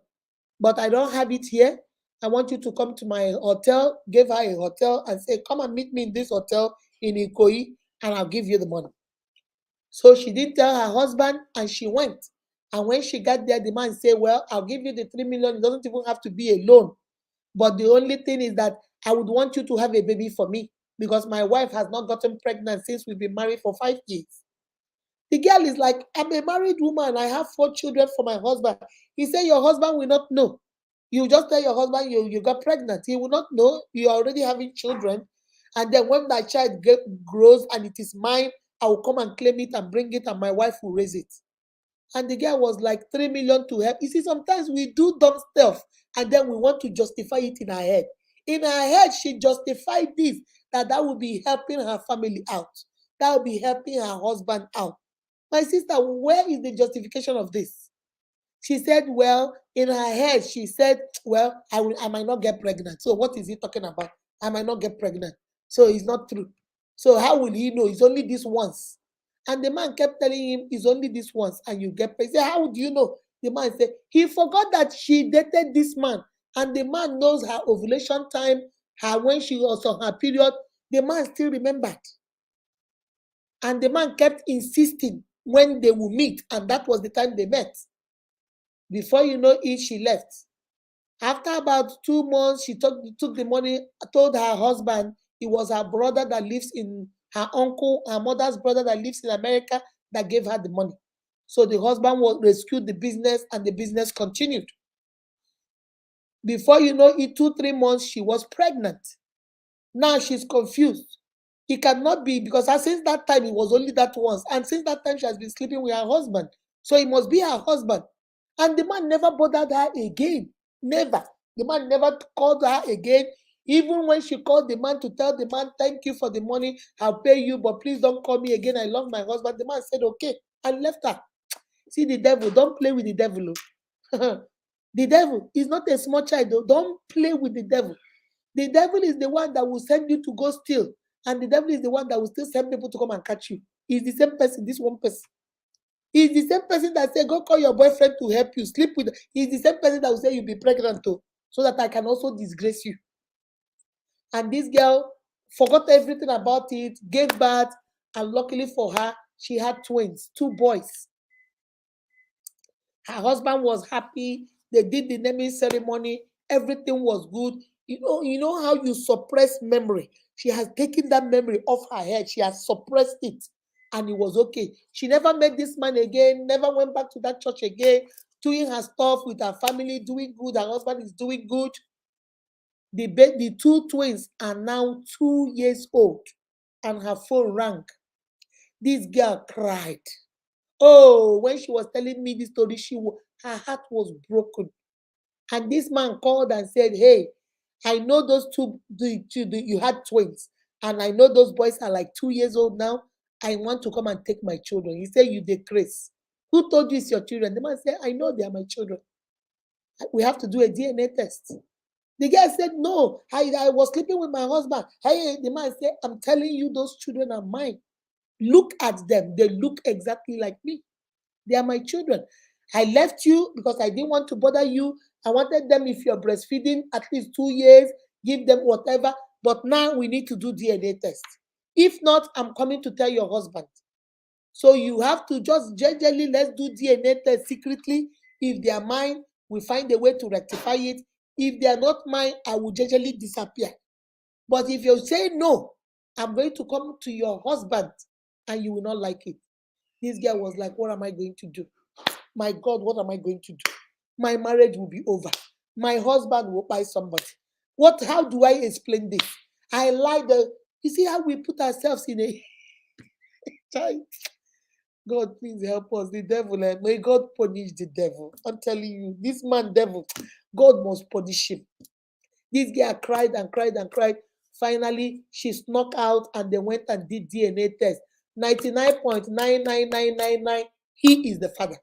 but I don't have it here. I want you to come to my hotel." Gave her a hotel and said, "Come and meet me in this hotel in Ikoyi, and I'll give you the money." So she didn't tell her husband and she went. And when she got there, the man said, "Well, I'll give you the 3 million. It doesn't even have to be a loan. But the only thing is that I would want you to have a baby for me because my wife has not gotten pregnant since we've been married for 5 years." The girl is like, "I'm a married woman. I have 4 children for my husband." He said, "Your husband will not know. You just tell your husband you got pregnant. He will not know you are already having children. And then when that child grows and it is mine, I will come and claim it and bring it and my wife will raise it." And the girl was like, 3 million to help. You see, sometimes we do dumb stuff and then we want to justify it in her head. In her head, she justified this, that would be helping her family out. That would be helping her husband out. My sister, where is the justification of this? She said, well, in her head, she said, "Well, I might not get pregnant. So what is he talking about? I might not get pregnant. So it's not true. So how will he know? It's only this once." And the man kept telling him, "It's only this once and you get pregnant." He said, "How do you know?" The man said, he forgot that she dated this man. And the man knows her ovulation time, her when she was on her period. The man still remembered. And the man kept insisting when they will meet. And that was the time they met. Before you know it, she left. After about 2 months, she took the money, told her husband it was her brother that lives in her uncle, her mother's brother that lives in America that gave her the money. So the husband was rescued the business and the business continued. Before you know it, 2-3 months, she was pregnant. Now she's confused. It cannot be because since that time it was only that once. And since that time she has been sleeping with her husband. So it must be her husband. And the man never bothered her again. Never. The man never called her again. Even when she called the man to tell the man, "Thank you for the money, I'll pay you, but please don't call me again. I love my husband." The man said, "Okay," and left her. See the devil. Don't play with the devil. The devil is not a small child, though. Don't play with the devil. The devil is the one that will send you to go steal, and the devil is the one that will still send people to come and catch you. He's the same person, this one person. He's the same person that said, go call your boyfriend to help you sleep with. He's the same person that will say, you'll be pregnant too, so that I can also disgrace you. And this girl forgot everything about it, gave birth, and luckily for her, she had twins, 2 boys. Her husband was happy. They did the naming ceremony. Everything was good. You know how you suppress memory. She has taken that memory off her head. She has suppressed it, and it was okay. She never met this man again. Never went back to that church again. Doing her stuff with her family, doing good. Her husband is doing good. The 2 twins are now 2 years old, and her phone rang. This girl cried. Oh, when she was telling me this story, her heart was broken. And this man called and said, hey, I know those you had twins, and I know those boys are like 2 years old now. I want to come and take my children. He said, you decrease. Who told you it's your children? The man said, I know they are my children. We have to do a DNA test. The guy said, no, I was sleeping with my husband. Hey, the man said, I'm telling you, those children are mine. Look at them. They look exactly like me. They are my children. I left you because I didn't want to bother you. I wanted them, if you're breastfeeding, at least 2 years, give them whatever. But now we need to do DNA test. If not, I'm coming to tell your husband. So you have to just gingerly, let's do DNA test secretly. If they are mine, we find a way to rectify it. If they are not mine, I will gingerly disappear. But if you say no, I'm going to come to your husband and you will not like it. This girl was like, what am I going to do? My God, what am I going to do? My marriage will be over. My husband will buy somebody. How do I explain this? I like you see how we put ourselves in a child. God, please help us. The devil, may God punish the devil. I'm telling you, this man, devil, God must punish him. This girl cried and cried and cried. Finally, she snuck out and they went and did DNA test. 99.99999, he is the father.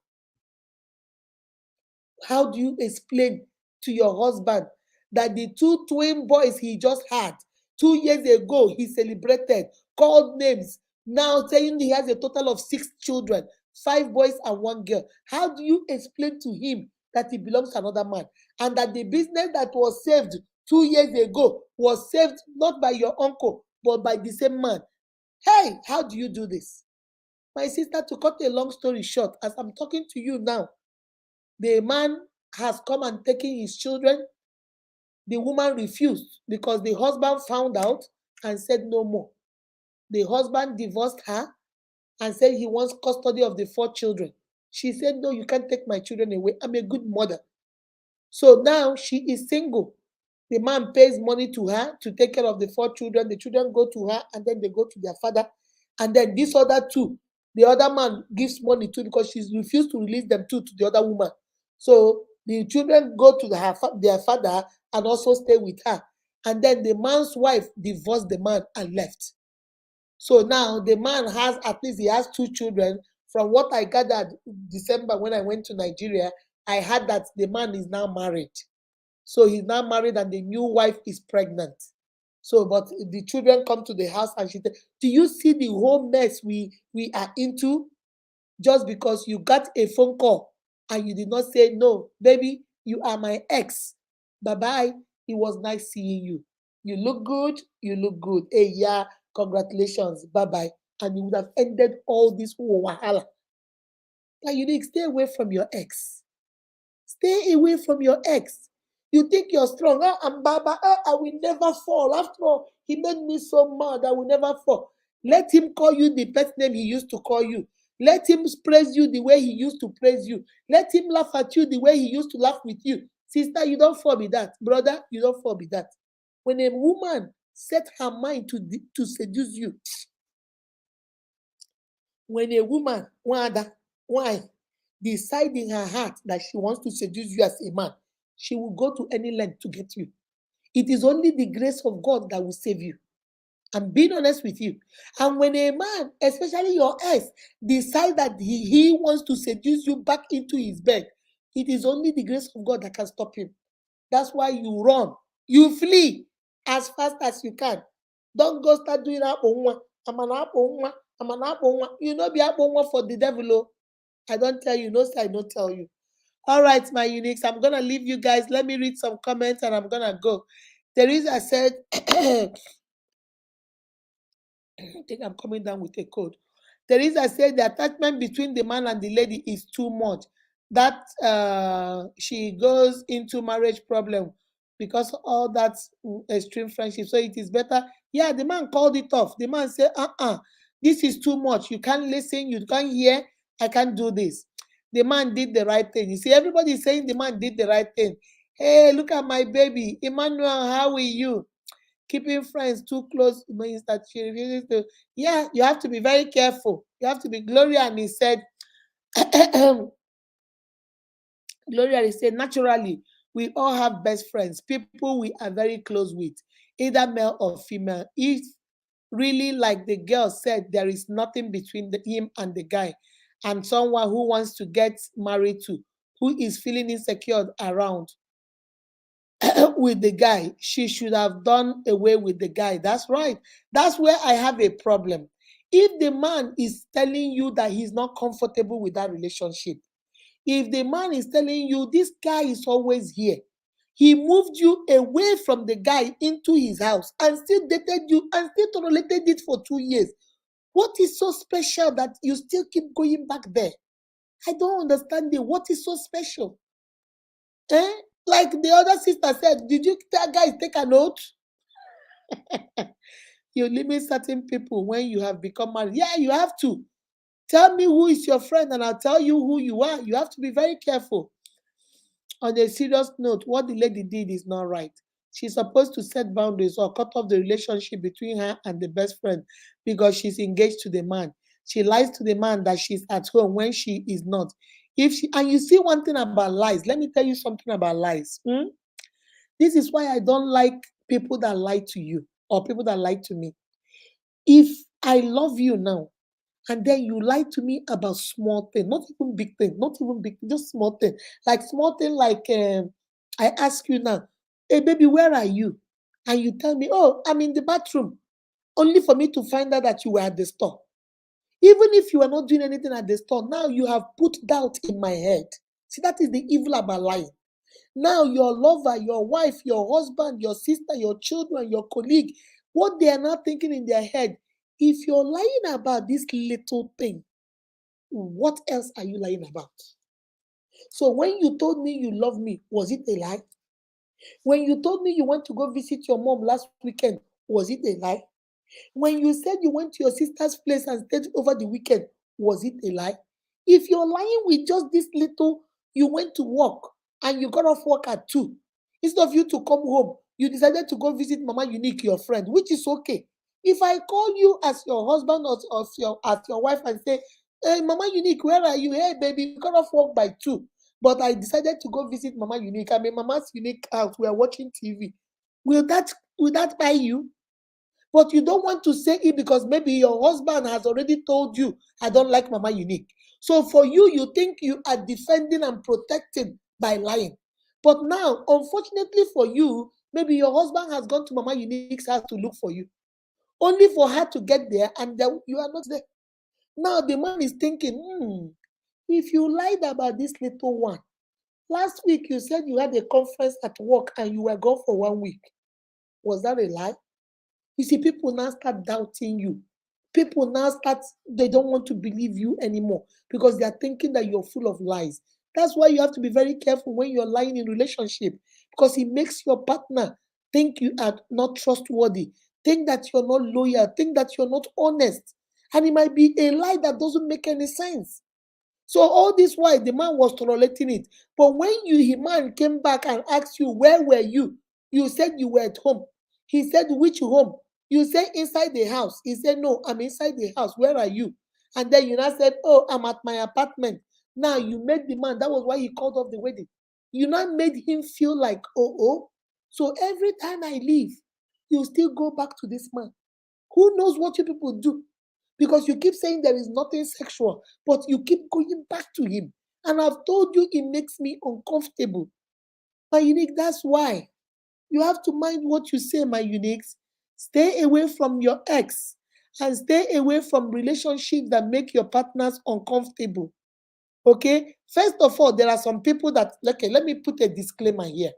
How do you explain to your husband that the 2 twin boys he just had 2 years ago, he celebrated, called names, now saying he has a total of 6 children, 5 boys and 1 girl? How do you explain to him that he belongs to another man, and that the business that was saved 2 years ago was saved not by your uncle, but by the same man? Hey, how do you do this? My sister, to cut a long story short, as I'm talking to you now, the man has come and taken his children. The woman refused because the husband found out and said no more. The husband divorced her and said he wants custody of the 4 children. She said, no, you can't take my children away. I'm a good mother. So now she is single. The man pays money to her to take care of the 4 children. The children go to her and then they go to their father. And then this other 2, the other man gives money to, because she's refused to release them to the other woman. So the children go to their father and also stay with her. And then the man's wife divorced the man and left. So now the man has, at least he has 2 children. From what I gathered December when I went to Nigeria, I heard that the man is now married. So he's now married and the new wife is pregnant. So, but the children come to the house and she said, do you see the whole mess we are into? Just because you got a phone call and you did not say, no, baby, you are my ex. Bye-bye. It was nice seeing you. You look good. You look good. Hey, yeah, congratulations. Bye-bye. And you would have ended all this wahala. But you need to stay away from your ex. Stay away from your ex. You think you're strong. I'm Baba. I will never fall. After all, he made me so mad. I will never fall. Let him call you the pet name he used to call you. Let him praise you the way he used to praise you. Let him laugh at you the way he used to laugh with you. Sister, you don't fall with that. Brother, you don't fall with that. When a woman set her mind to seduce you, when a woman, why decide in her heart that she wants to seduce you as a man, she will go to any length to get you. It is only the grace of God that will save you. I'm being honest with you. And when a man, especially your ex, decide that he wants to seduce you back into his bed, It is only the grace of God that can stop him. That's why you run, you flee as fast as you can. Don't go start doing apple. I'm an apple. I'm an apple. You know, be apple for the devil. Oh. I don't tell you, no, say I don't tell you. All right, my uniques. I'm gonna leave you guys. Let me read some comments and I'm gonna go. Teresa said, I think I'm coming down with a code. Teresa said the attachment between the man and the lady is too much. That she goes into marriage problem because of all that extreme friendship. So it is better. Yeah, the man called it off. The man said, this is too much. You can't listen, you can't hear, I can't do this. The man did the right thing. You see, everybody is saying the man did the right thing. Hey, look at my baby. Emmanuel, how are you? Keeping friends too close means that she refuses to. Yeah, you have to be very careful. You have to be. Gloria and he said, Gloria he said, naturally, we all have best friends, people we are very close with, either male or female. If really, like the girl said, there is nothing between him and the guy, and someone who wants to get married to, who is feeling insecure around with the guy, she should have done away with the guy. That's right. That's where I have a problem. If the man is telling you that he's not comfortable with that relationship, if the man is telling you this guy is always here, he moved you away from the guy into his house and still dated you and still tolerated it for 2 years, what is so special that you still keep going back there? I don't understand it. What is so special? Eh? Like the other sister said, did you tell guys take a note? You limit certain people when you have become married. Yeah, you have to. Tell me who is your friend and I'll tell you who you are. You have to be very careful. On a serious note, what the lady did is not right. She's supposed to set boundaries or cut off the relationship between her and the best friend because she's engaged to the man. She lies to the man that she's at home when she is not. If she and you see one thing about lies, let me tell you something about lies. This is why I don't like people that lie to you or people that lie to me. If I love you now, and then you lie to me about small thing, not even big thing, not even big, just small thing, like small thing, like I ask you now, hey baby, where are you? And you tell me, oh, I'm in the bathroom, only for me to find out that you were at the store. Even if you are not doing anything at the store, now you have put doubt in my head. See, that is the evil about lying. Now, your lover, your wife, your husband, your sister, your children, your colleague, what they are now thinking in their head, if you're lying about this little thing, what else are you lying about? So, when you told me you love me, was it a lie? When you told me you went to go visit your mom last weekend, was it a lie? When you said you went to your sister's place and stayed over the weekend, was it a lie? If you're lying with just this little, you went to work and you got off work at 2. Instead of you to come home, you decided to go visit Mama Unique, your friend, which is okay. If I call you as your husband or as your wife and say, hey, Mama Unique, where are you? Hey, baby, you got off work by 2. But I decided to go visit Mama Unique. I'm in Mama's Unique house. We are watching TV. Will that buy you? But you don't want to say it because maybe your husband has already told you, I don't like Mama Unique. So for you, you think you are defending and protecting by lying. But now, unfortunately for you, maybe your husband has gone to Mama Unique's house to look for you, only for her to get there and then you are not there. Now the man is thinking, if you lied about this little one, last week you said you had a conference at work and you were gone for 1 week. Was that a lie? You see, people now start doubting you. People now they don't want to believe you anymore because they are thinking that you're full of lies. That's why you have to be very careful when you're lying in relationship because it makes your partner think you are not trustworthy, think that you're not loyal, think that you're not honest. And it might be a lie that doesn't make any sense. So all this while the man was tolerating it. But when the man came back and asked you, where were you? You said you were at home. He said, which home? You said inside the house. He said, no, I'm inside the house. Where are you? And then you now said, oh, I'm at my apartment. Now you made the man. That was why he called off the wedding. You now made him feel like, oh. So every time I leave, you still go back to this man. Who knows what you people do? Because you keep saying there is nothing sexual, but you keep going back to him. And I've told you it makes me uncomfortable. My unique, that's why you have to mind what you say, my uniques. Stay away from your ex and stay away from relationships that make your partners uncomfortable. Okay? First of all, there are some people that, okay, let me put a disclaimer here.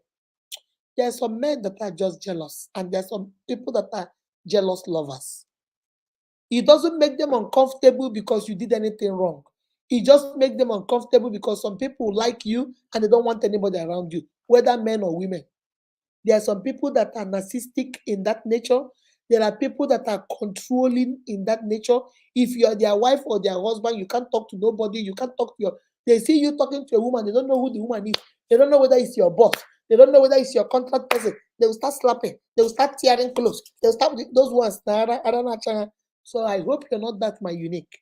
There are some men that are just jealous, and there are some people that are jealous lovers. It doesn't make them uncomfortable because you did anything wrong. It just makes them uncomfortable because some people like you and they don't want anybody around you, whether men or women. There are some people that are narcissistic in that nature. There are people that are controlling in that nature. If you are their wife or their husband, you can't talk to nobody. You can't talk to your. They see you talking to a woman. They don't know who the woman is. They don't know whether it's your boss. They don't know whether it's your contract person. They will start slapping. They will start tearing clothes. They will start with those ones. So I hope you're not that my unique.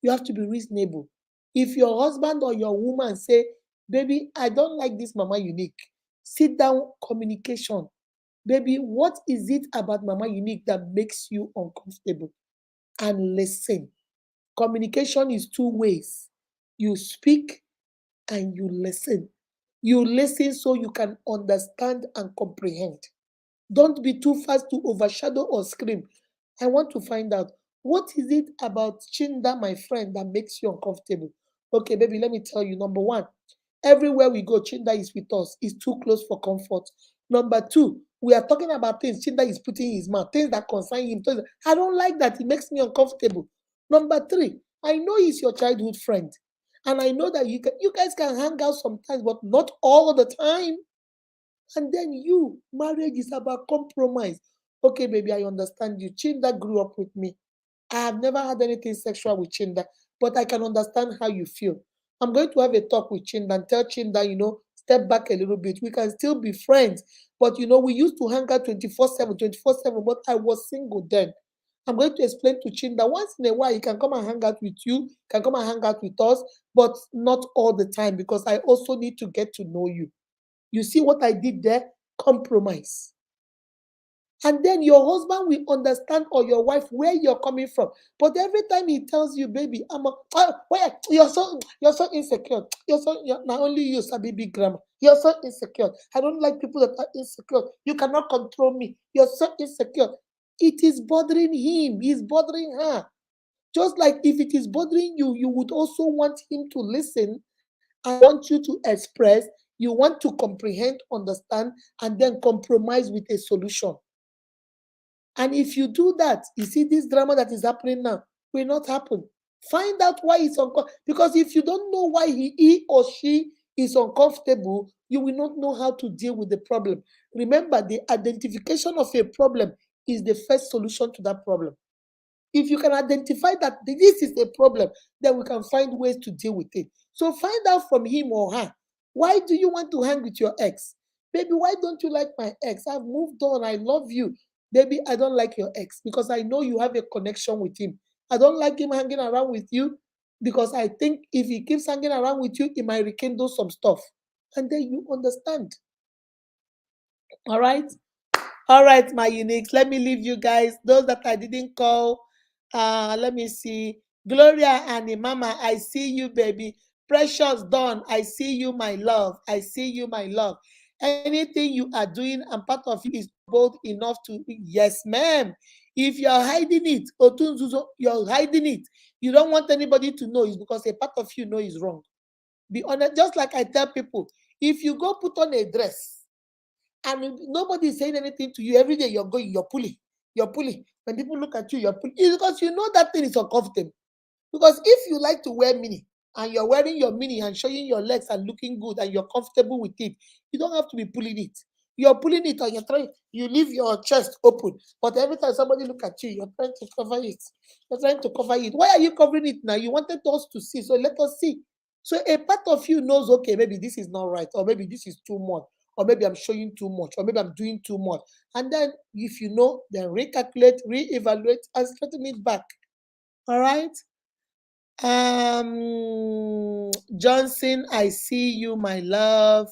You have to be reasonable. If your husband or your woman say, baby, I don't like this Mama Unique, sit down, communication. Baby, what is it about Mama Unique that makes you uncomfortable? And listen. Communication is two ways. You speak and you listen. You listen so you can understand and comprehend. Don't be too fast to overshadow or scream. I want to find out what is it about Chinda, my friend, that makes you uncomfortable. Okay, baby, let me tell you. Number one, everywhere we go, Chinda is with us. It's too close for comfort. Number two, we are talking about things Chinda is putting in his mouth, things that concern him. I don't like that. It makes me uncomfortable. Number three, I know he's your childhood friend. And I know that you guys can hang out sometimes, but not all the time. And then you, marriage is about compromise. Okay, baby, I understand you. Chinda grew up with me. I have never had anything sexual with Chinda, but I can understand how you feel. I'm going to have a talk with Chinda and tell Chinda, step back a little bit. We can still be friends. But, we used to hang out 24/7, 24/7, but I was single then. I'm going to explain to Chinda once in a while, he can come and hang out with you, can come and hang out with us, but not all the time because I also need to get to know you. You see what I did there? Compromise. And then your husband will understand or your wife where you're coming from. But every time he tells you, baby, where you're so insecure. You're not only you, Sabi big grammar. You're so insecure. I don't like people that are insecure. You cannot control me. You're so insecure. It is bothering him. He's bothering her. Just like if it is bothering you, you would also want him to listen and want you to express. You want to comprehend, understand, and then compromise with a solution. And if you do that, you see this drama that is happening now will not happen. Find out why it's uncomfortable. Because if you don't know why he or she is uncomfortable, you will not know how to deal with the problem. Remember, the identification of a problem is the first solution to that problem. If you can identify that this is a problem, then we can find ways to deal with it. So find out from him or her, why do you want to hang with your ex? Baby, why don't you like my ex? I've moved on. I love you. Baby, I don't like your ex because I know you have a connection with him. I don't like him hanging around with you because I think if he keeps hanging around with you, he might rekindle some stuff. And then you understand. All right? All right, my uniques. Let me leave you guys. Those that I didn't call, let me see. Gloria and Mama, I see you, baby. Precious Dawn, I see you, my love. I see you, my love. Anything you are doing and part of you is bold enough to, yes, ma'am. If you're hiding it, Otunzuzo, you're hiding it. You don't want anybody to know it's because a part of you know is wrong. Be honest, just like I tell people, if you go put on a dress and nobody is saying anything to you every day, you're pulling, you're pulling. When people look at you, you're pulling. It's because you know that thing is uncomfortable. Because if you like to wear mini and you're wearing your mini and showing your legs and looking good and you're comfortable with it, you don't have to be pulling it. You're pulling it and you leave your chest open. But every time somebody look at you, you're trying to cover it. You're trying to cover it. Why are you covering it now? You wanted us to see, so let us see. So a part of you knows, okay, maybe this is not right, or maybe this is too much, or maybe I'm showing too much, or maybe I'm doing too much. And then if you know, then recalculate, reevaluate, and straighten it back. All right. Johnson, I see you, my love.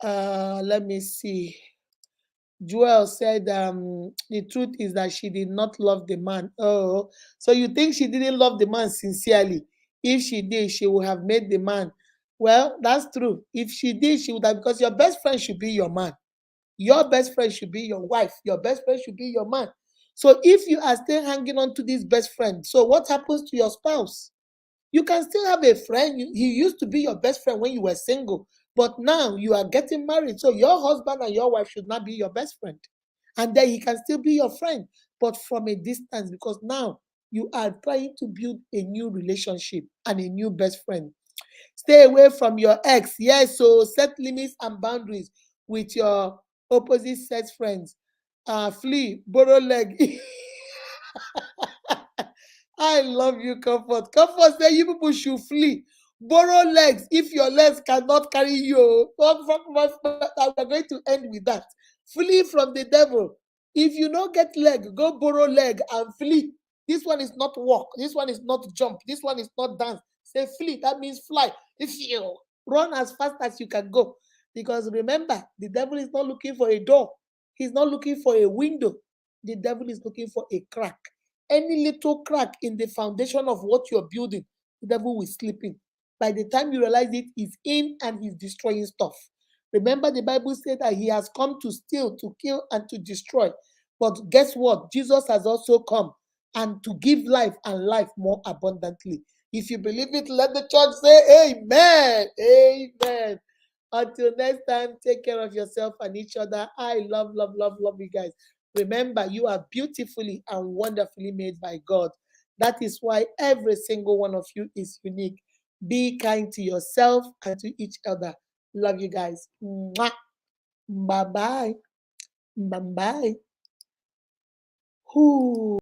Let me see. Joel said, the truth is that she did not love the man. Oh, so you think she didn't love the man sincerely? If she did, she would have made the man Well, that's true. If she did, she would have, because your best friend should be your man. Your best friend should be your wife. Your best friend should be your man. So if you are still hanging on to this best friend, so what happens to your spouse? You can still have a friend. He used to be your best friend when you were single, but now you are getting married. So your husband and your wife should not be your best friend. And then he can still be your friend, but from a distance, because now you are trying to build a new relationship and a new best friend. Stay away from your ex. Yes, so set limits and boundaries with your opposite sex friends. Flee, borrow leg. I love you, Comfort. Comfort say you people should flee. Borrow legs if your legs cannot carry you. We are going to end with that. Flee from the devil. If you don't get leg, go borrow leg and flee. This one is not walk. This one is not jump. This one is not dance. Say flee. That means fly. If you run as fast as you can go. Because remember, the devil is not looking for a door. He's not looking for a window. The devil is looking for a crack. Any little crack in the foundation of what you're building, the devil will slip in. By the time you realize it, he's in and he's destroying stuff. Remember, the Bible said that he has come to steal, to kill, and to destroy. But guess what? Jesus has also come and to give life and life more abundantly. If you believe it, let the church say amen. Amen. Until next time, take care of yourself and each other. I love, love, love, love you guys. Remember, you are beautifully and wonderfully made by God. That is why every single one of you is unique. Be kind to yourself and to each other. Love you guys. Mwah. Bye bye. Bye bye. Whoo.